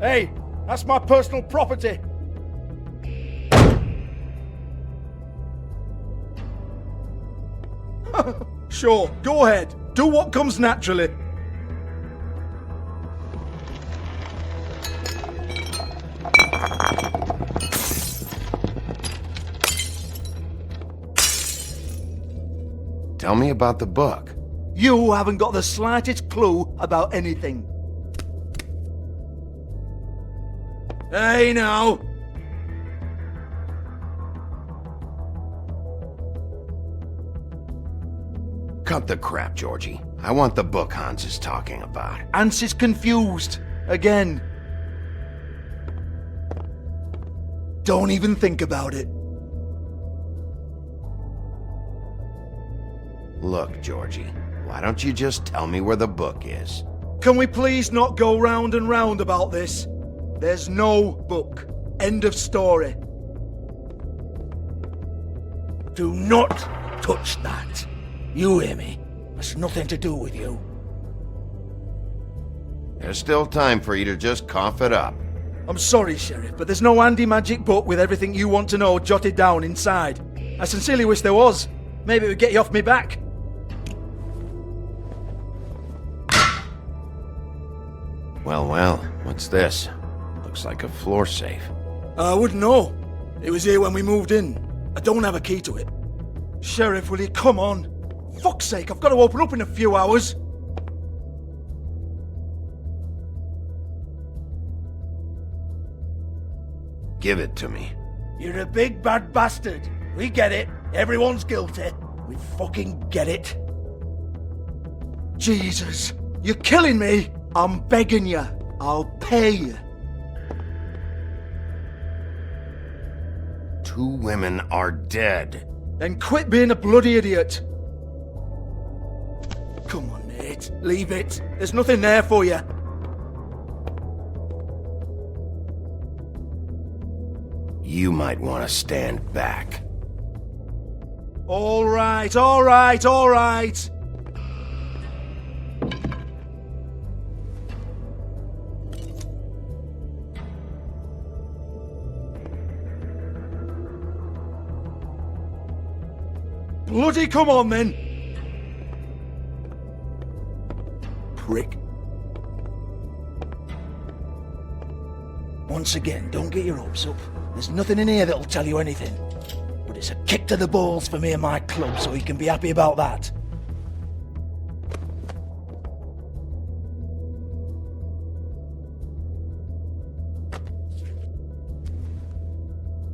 Hey, that's my personal property. Sure, go ahead. Do what comes naturally. Tell me about the book. You haven't got the slightest clue about anything. Hey, now. Cut the crap, Georgie. I want the book Hans is talking about. Hans is confused. Again. Don't even think about it. Look, Georgie, why don't you just tell me where the book is? Can we please not go round and round about this? There's no book. End of story. Do not touch that. You hear me? It's nothing to do with you. There's still time for you to just cough it up. I'm sorry, Sheriff, but there's no handy magic book with everything you want to know jotted down inside. I sincerely wish there was. Maybe it would get you off me back. Well, what's this? Looks like a floor safe. I wouldn't know. It was here when we moved in. I don't have a key to it. Sheriff, will you come on? Fuck's sake, I've got to open up in a few hours. Give it to me. You're a big bad bastard. We get it. Everyone's guilty. We fucking get it. Jesus, you're killing me. I'm begging you. I'll pay you. 2 women are dead. Then quit being a bloody idiot. Come on, Nate. Leave it. There's nothing there for you. You might want to stand back. All right, all right, all right. Bloody come on, then. Prick. Once again, don't get your hopes up. There's nothing in here that'll tell you anything. But it's a kick to the balls for me and my club, so you can be happy about that.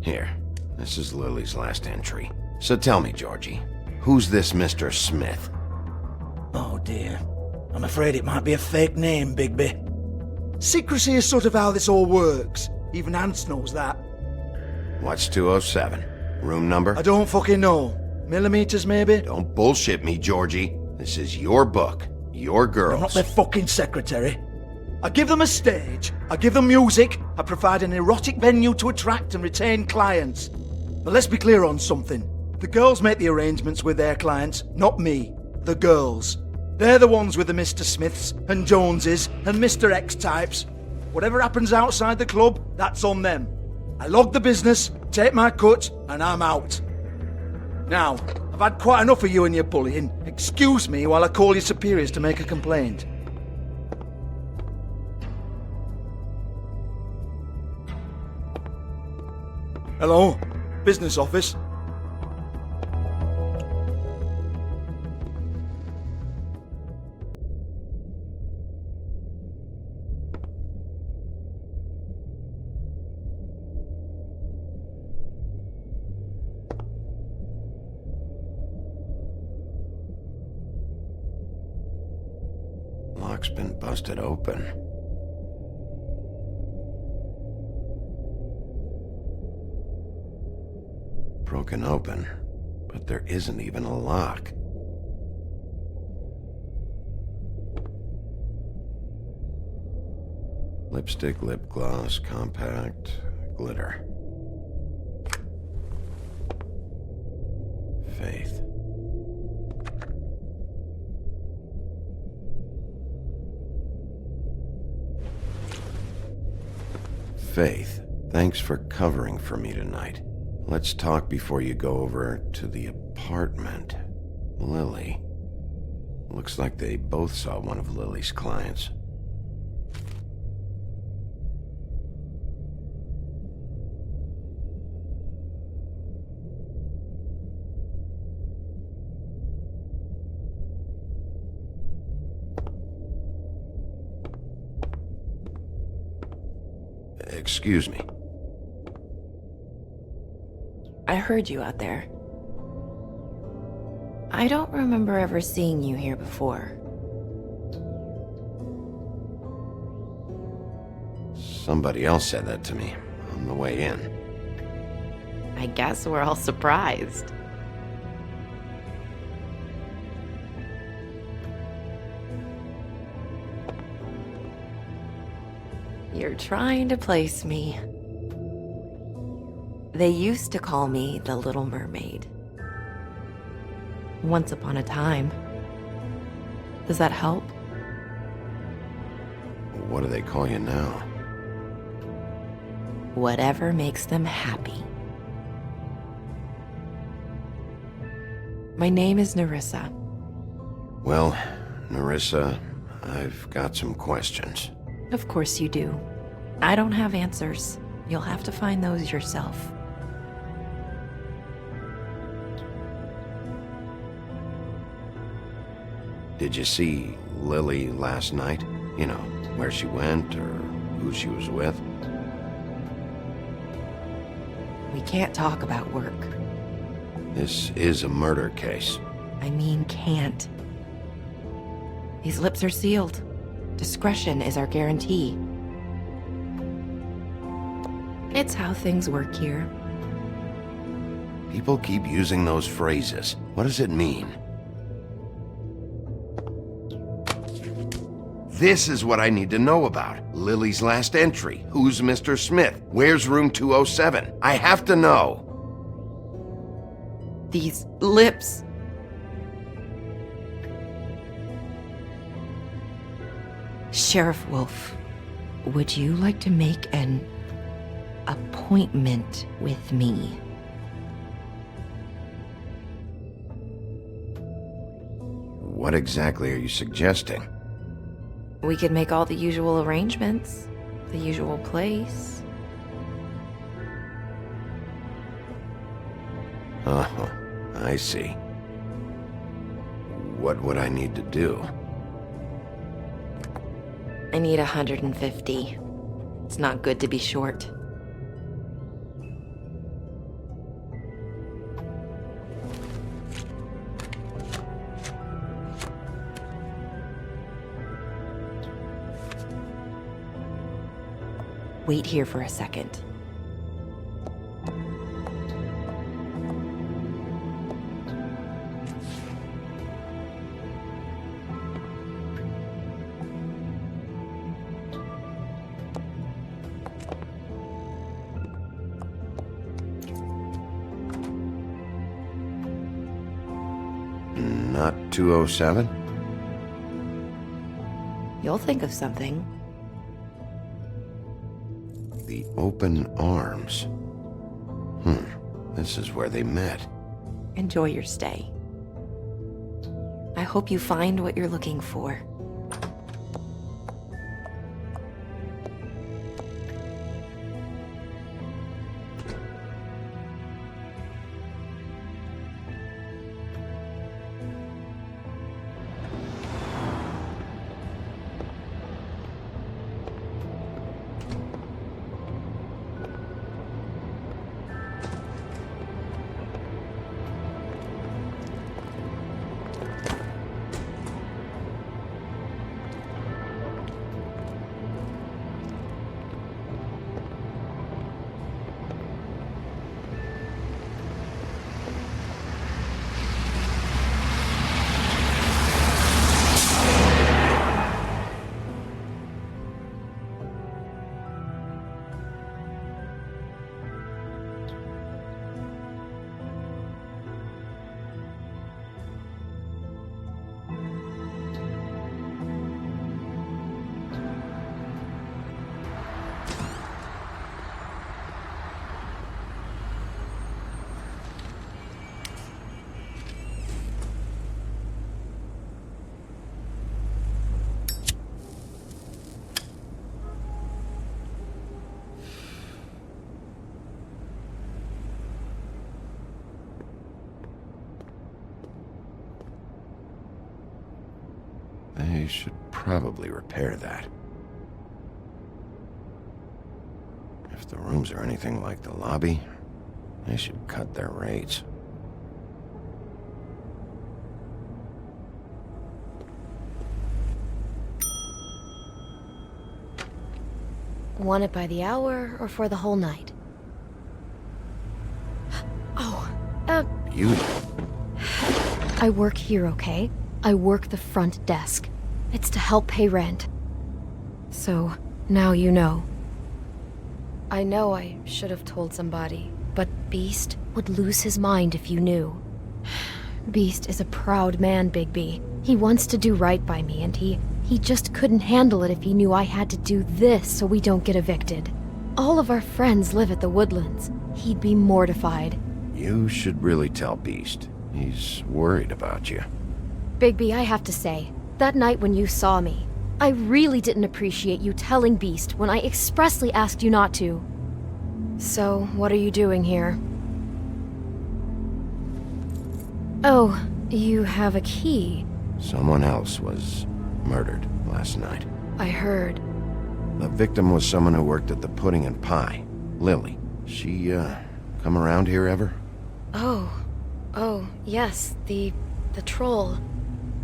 Here, this is Lily's last entry. So tell me, Georgie, who's this Mr. Smith? Oh dear. I'm afraid it might be a fake name, Bigby. Secrecy is sort of how this all works. Even Hans knows that. What's 207? Room number? I don't fucking know. Millimeters, maybe? Don't bullshit me, Georgie. This is your book. Your girls. I'm not their fucking secretary. I give them a stage, I give them music, I provide an erotic venue to attract and retain clients. But let's be clear on something. The girls make the arrangements with their clients, not me. The girls. They're the ones with the Mr. Smiths and Joneses and Mr. X types. Whatever happens outside the club, that's on them. I log the business, take my cut, and I'm out. Now, I've had quite enough of you and your bullying. Excuse me while I call your superiors to make a complaint. Hello? Business office? Lock's been busted open. Broken open, but there isn't even a lock. Lipstick, lip gloss, compact, glitter. Faith. Faith, thanks for covering for me tonight. Let's talk before you go over to the apartment. Lily. Looks like they both saw one of Lily's clients. Excuse me. I heard you out there. I don't remember ever seeing you here before. Somebody else said that to me on the way in. I guess we're all surprised. You're trying to place me. They used to call me the Little Mermaid. Once upon a time. Does that help? What do they call you now? Whatever makes them happy. My name is Nerissa. Well, Nerissa, I've got some questions. Of course you do. I don't have answers. You'll have to find those yourself. Did you see Lily last night? You know, where she went or who she was with? We can't talk about work. This is a murder case. I mean, can't. These lips are sealed. Discretion is our guarantee. It's how things work here. People keep using those phrases. What does it mean? This is what I need to know about. Lily's last entry. Who's Mr. Smith? Where's room 207? I have to know. These lips. Sheriff Wolf, would you like to make an appointment with me? What exactly are you suggesting? We could make all the usual arrangements, the usual place. Oh, I see. What would I need to do? I need 150. It's not good to be short. Wait here for a second. Not 207? You'll think of something. The open arms. This is where they met. Enjoy your stay. I hope you find what you're looking for. They should probably repair that. If the rooms are anything like the lobby, they should cut their rates. Want it by the hour or for the whole night? Oh, Beauty. I work here, okay? I work the front desk. It's to help pay rent. So, now you know. I know I should have told somebody, but Beast would lose his mind if you knew. Beast is a proud man, Bigby. He wants to do right by me, and he just couldn't handle it if he knew I had to do this so we don't get evicted. All of our friends live at the Woodlands. He'd be mortified. You should really tell Beast. He's worried about you. Bigby, I have to say, that night when you saw me, I really didn't appreciate you telling Beast when I expressly asked you not to. So, what are you doing here? Oh, you have a key. Someone else was murdered last night. I heard. The victim was someone who worked at the Pudding and Pie. Lily. She, come around here ever? Oh, yes, the troll.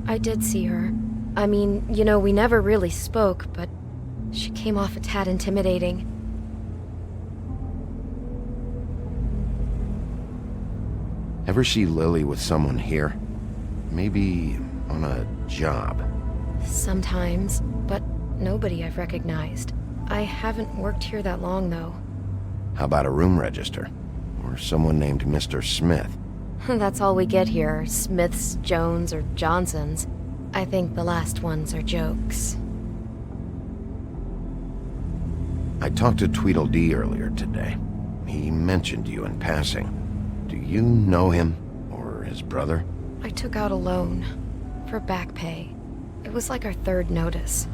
I did see her. I mean, you know, we never really spoke, but she came off a tad intimidating. Ever see Lily with someone here? Maybe on a job. Sometimes, but nobody I've recognized. I haven't worked here that long, though. How about a room register? Or someone named Mr. Smith? That's all we get here, Smiths, Jones, or Johnsons. I think the last ones are jokes. I talked to Tweedledee earlier today. He mentioned you in passing. Do you know him? Or his brother? I took out a loan. For back pay. It was like our third notice.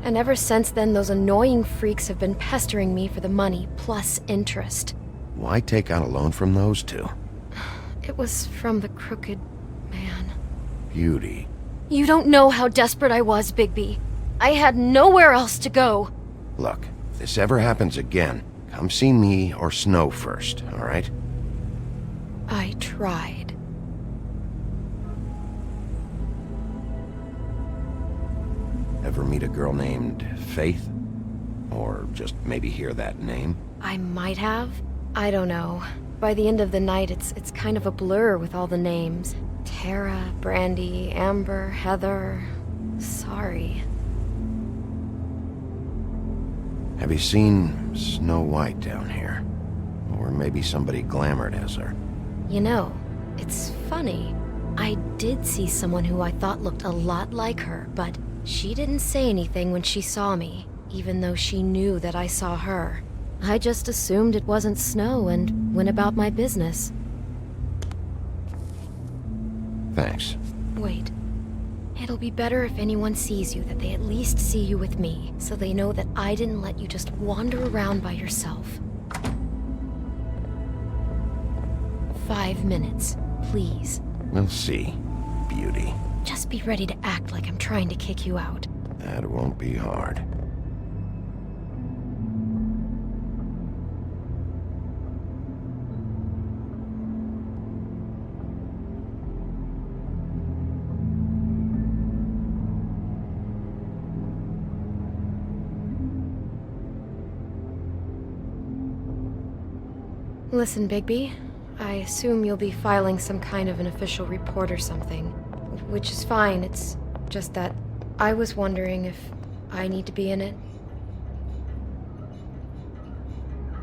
And ever since then, those annoying freaks have been pestering me for the money, plus interest. Why take out a loan from those two? It was from the crooked man. Beauty. You don't know how desperate I was, Bigby. I had nowhere else to go. Look, if this ever happens again, come see me or Snow first, all right? I tried. Ever meet a girl named Faith? Or just maybe hear that name? I might have. I don't know. By the end of the night, it's kind of a blur with all the names. Tara, Brandy, Amber, Heather... Sorry. Have you seen Snow White down here? Or maybe somebody glamored as her? You know, it's funny. I did see someone who I thought looked a lot like her, but she didn't say anything when she saw me, even though she knew that I saw her. I just assumed it wasn't Snow and went about my business. Thanks. Wait. It'll be better if anyone sees you that they at least see you with me, so they know that I didn't let you just wander around by yourself. 5 minutes, please. We'll see, beauty. Just be ready to act like I'm trying to kick you out. That won't be hard. Listen, Bigby, I assume you'll be filing some kind of an official report or something. Which is fine, it's just that I was wondering if I need to be in it.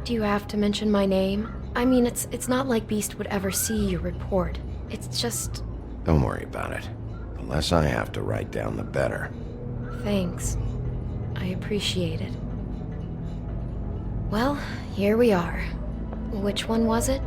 Do you have to mention my name? I mean, it's not like Beast would ever see your report. It's just... Don't worry about it. The less I have to write down, the better. Thanks. I appreciate it. Well, here we are. Which one was it?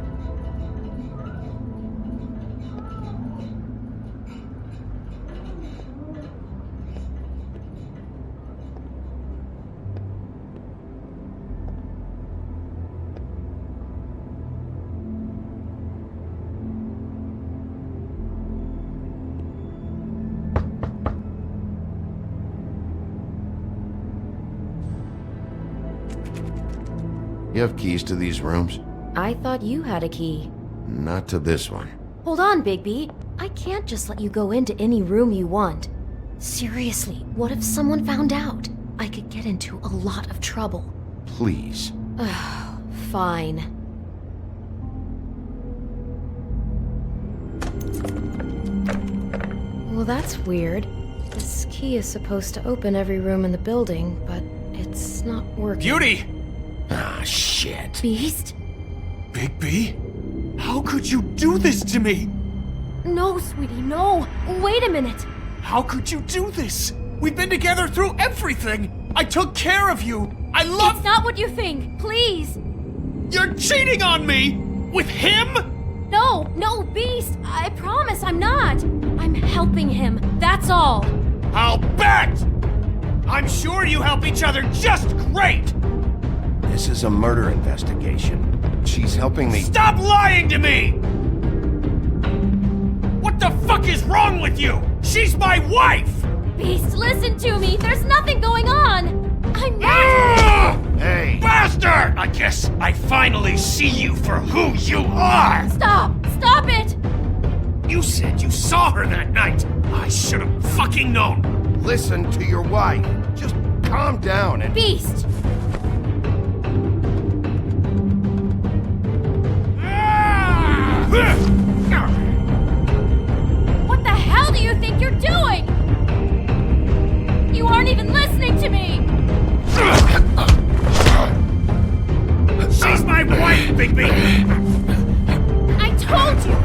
You have keys to these rooms? I thought you had a key. Not to this one. Hold on, Bigby. I can't just let you go into any room you want. Seriously, what if someone found out? I could get into a lot of trouble. Please. Fine. Well, that's weird. This key is supposed to open every room in the building, but it's not working. Beauty! Ah, shit. Beast? Bigby? How could you do this to me? No, sweetie, no. Wait a minute. How could you do this? We've been together through everything. I took care of you. I love... It's not what you think. Please. You're cheating on me! With him? No, Beast. I promise I'm not. I'm helping him. That's all. I'll bet! I'm sure you help each other just great! This is a murder investigation. She's helping me... Stop lying to me! What the fuck is wrong with you? She's my wife! Beast, listen to me. There's nothing going on. I'm not... Hey! Bastard! I guess I finally see you for who you are! Stop! Stop it! You said you saw her that night. I should have fucking known. Listen to your wife. Just calm down and... Beast! What the hell do you think you're doing? You aren't even listening to me! She's my wife, Bigby! I told you!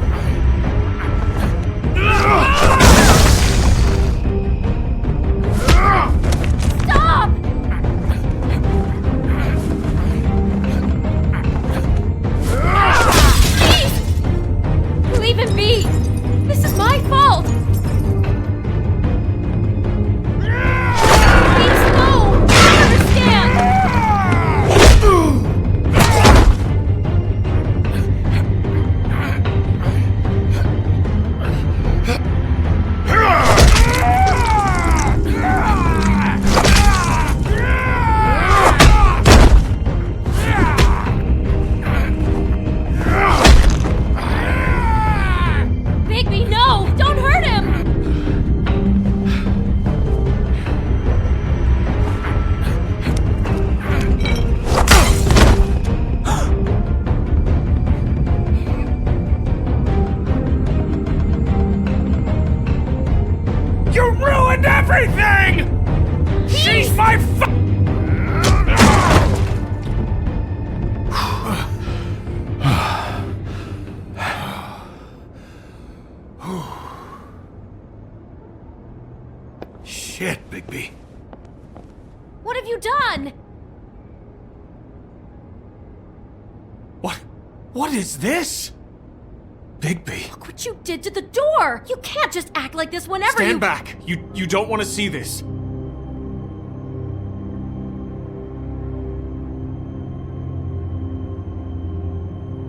Stop! Please! my Shit, Bigby. What have you done? What is this? Bigby. Look what you did to the door! You can't just act like this whenever Stand back. You don't want to see this.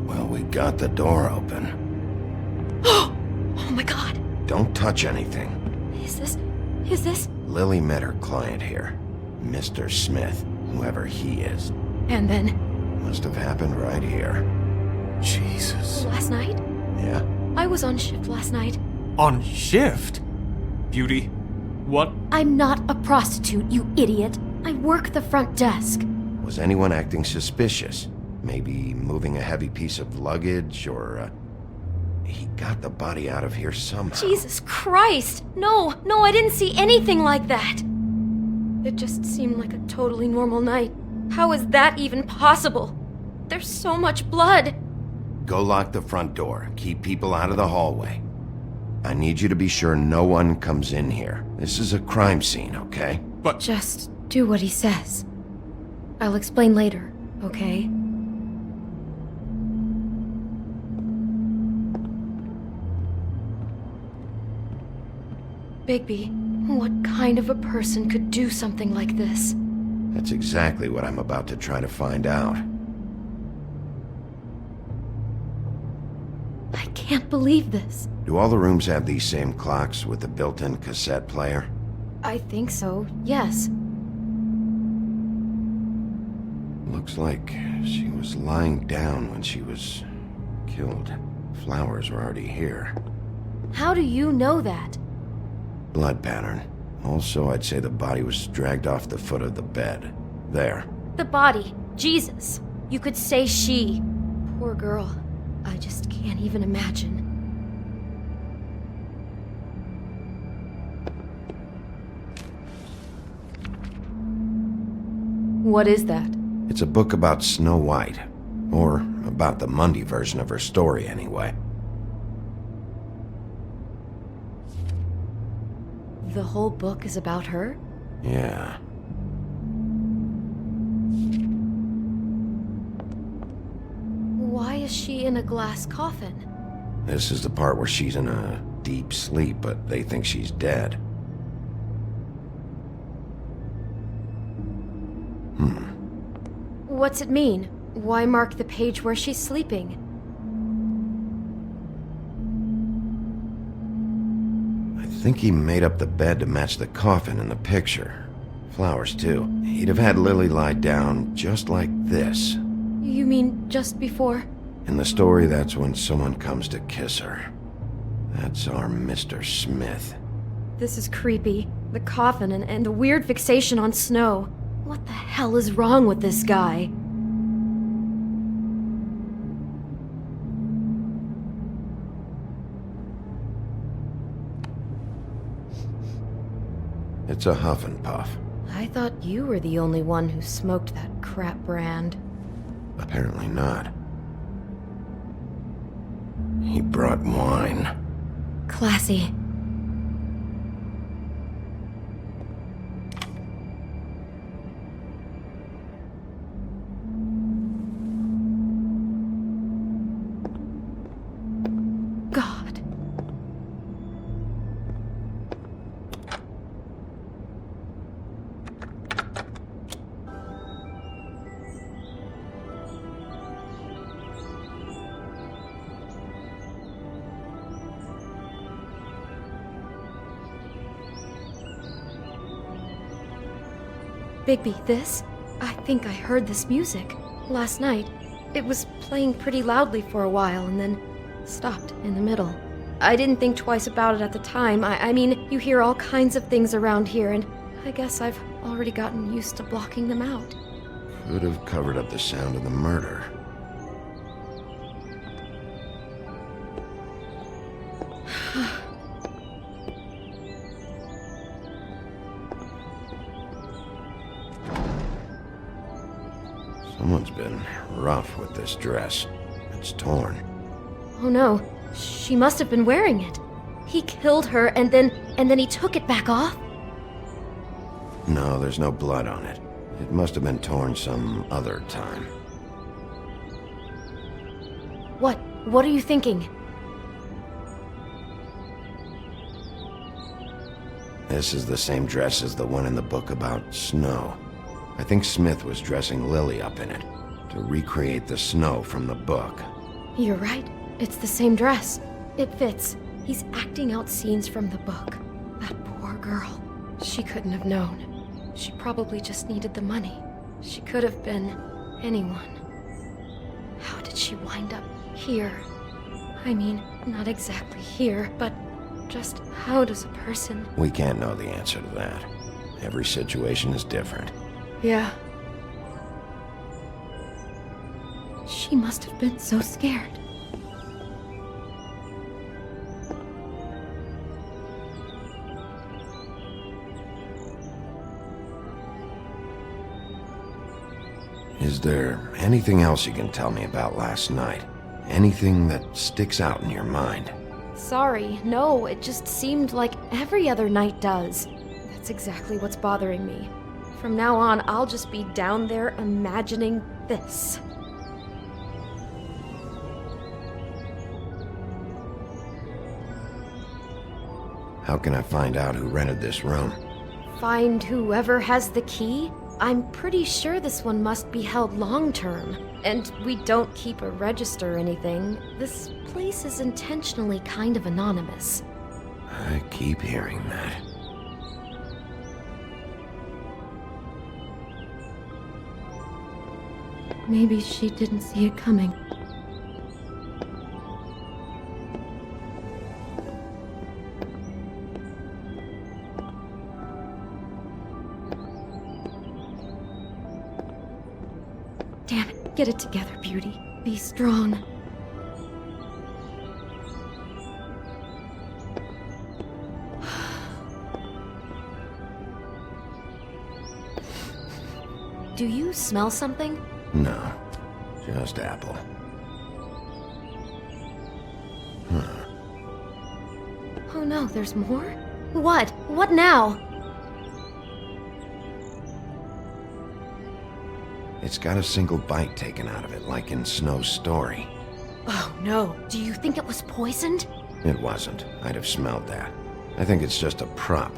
Well, we got the door open. Oh my god! Don't touch anything. Is this? Lily met her client here. Mr. Smith, whoever he is. And then? Must have happened right here. Jesus. Last night? Yeah? I was on shift last night. On shift? Beauty, what? I'm not a prostitute, you idiot. I work the front desk. Was anyone acting suspicious? Maybe moving a heavy piece of luggage, or, he got the body out of here somehow. Jesus Christ! No, I didn't see anything like that. It just seemed like a totally normal night. How is that even possible? There's so much blood. Go lock the front door. Keep people out of the hallway. I need you to be sure no one comes in here. This is a crime scene, okay? But just do what he says. I'll explain later, okay? Bigby, what kind of a person could do something like this? That's exactly what I'm about to try to find out. I can't believe this. Do all the rooms have these same clocks with the built-in cassette player? I think so, yes. Looks like she was lying down when she was killed. Flowers were already here. How do you know that? Blood pattern. Also, I'd say the body was dragged off the foot of the bed. There. The body. Jesus. You could say she. Poor girl. I just can't even imagine. What is that? It's a book about Snow White. Or about the Mundy version of her story, anyway. The whole book is about her? Yeah. Why is she in a glass coffin? This is the part where she's in a deep sleep, but they think she's dead. What's it mean? Why mark the page where she's sleeping? I think he made up the bed to match the coffin in the picture. Flowers, too. He'd have had Lily lie down just like this. You mean just before? In the story, that's when someone comes to kiss her. That's our Mr. Smith. This is creepy. The coffin and the weird fixation on snow. What the hell is wrong with this guy? It's a huff and puff. I thought you were the only one who smoked that crap brand. Apparently not. He brought wine. Classy. God. Bigby, this? I think I heard this music. Last night. It was playing pretty loudly for a while and then stopped in the middle. I didn't think twice about it at the time. I mean, you hear all kinds of things around here, and I guess I've already gotten used to blocking them out. Could have covered up the sound of the murder. been rough with this dress. It's torn. Oh no, she must have been wearing it. He killed her and then he took it back off? No, there's no blood on it. It must have been torn some other time. What are you thinking? This is the same dress as the one in the book about snow. I think Smith was dressing Lily up in it, to recreate the snow from the book. You're right. It's the same dress. It fits. He's acting out scenes from the book. That poor girl. She couldn't have known. She probably just needed the money. She could have been anyone. How did she wind up here? I mean, not exactly here, but just how does a person... We can't know the answer to that. Every situation is different. Yeah. She must have been so scared. Is there anything else you can tell me about last night? Anything that sticks out in your mind? Sorry, no, it just seemed like every other night does. That's exactly what's bothering me. From now on, I'll just be down there imagining this. How can I find out who rented this room? Find whoever has the key? I'm pretty sure this one must be held long-term. And we don't keep a register or anything. This place is intentionally kind of anonymous. I keep hearing that. Maybe she didn't see it coming. Damn it, get it together, Beauty. Be strong. Do you smell something? No, just apple. Oh no, there's more? What? What now? It's got a single bite taken out of it, like in Snow's story. Oh no, do you think it was poisoned? It wasn't. I'd have smelled that. I think it's just a prop.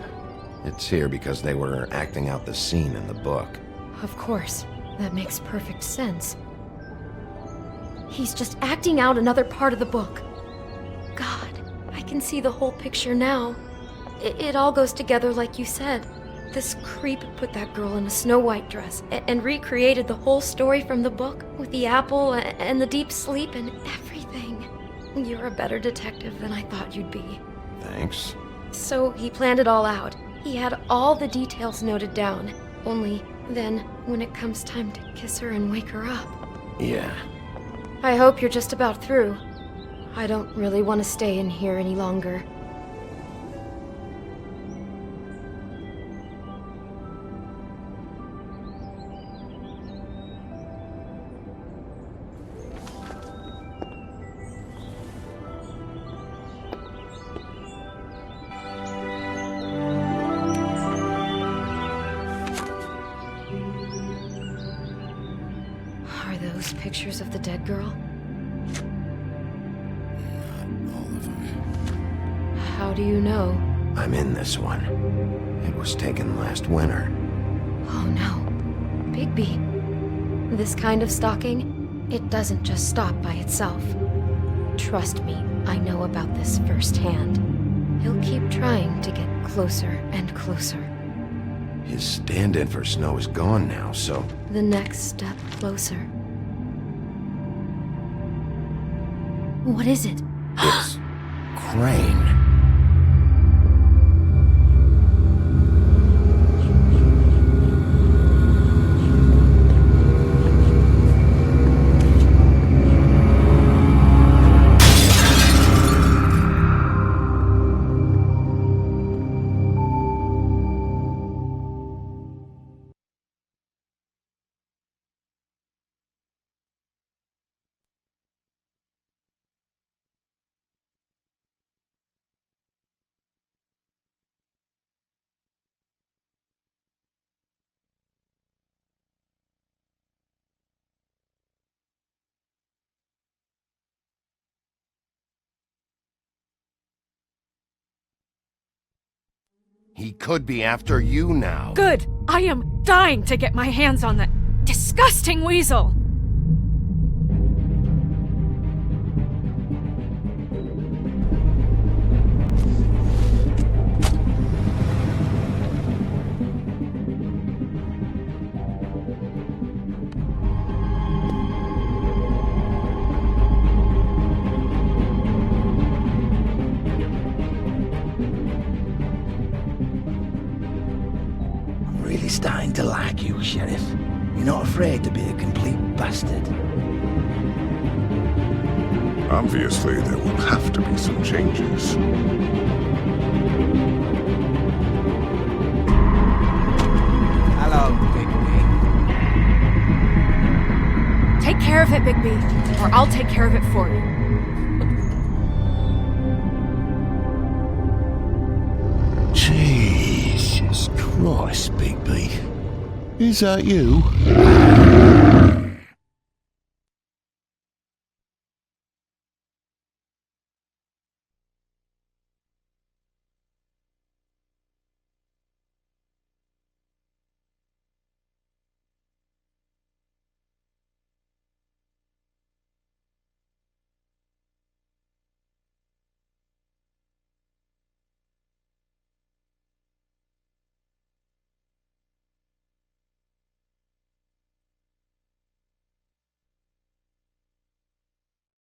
It's here because they were acting out the scene in the book. Of course. That makes perfect sense. He's just acting out another part of the book. God, I can see the whole picture now. It all goes together like you said. This creep put that girl in a Snow White dress and recreated the whole story from the book with the apple and the deep sleep and everything. You're a better detective than I thought you'd be. Thanks. So he planned it all out. He had all the details noted down. Only then, when it comes time to kiss her and wake her up. Yeah. I hope you're just about through. I don't really want to stay in here any longer. Are those pictures of the dead girl? Not all of them. How do you know? I'm in this one. It was taken last winter. Oh no. Bigby. This kind of stalking, it doesn't just stop by itself. Trust me, I know about this firsthand. He'll keep trying to get closer and closer. His stand-in for Snow is gone now, so... The next step closer. What is it? It's... Crane. He could be after you now. Good! I am dying to get my hands on that disgusting weasel! Really starting to like you, Sheriff. You're not afraid to be a complete bastard. Obviously, there will have to be some changes. Hello, Bigby. Take care of it, Bigby, or I'll take care of it for you. Jesus Christ, Bigby. Is that you?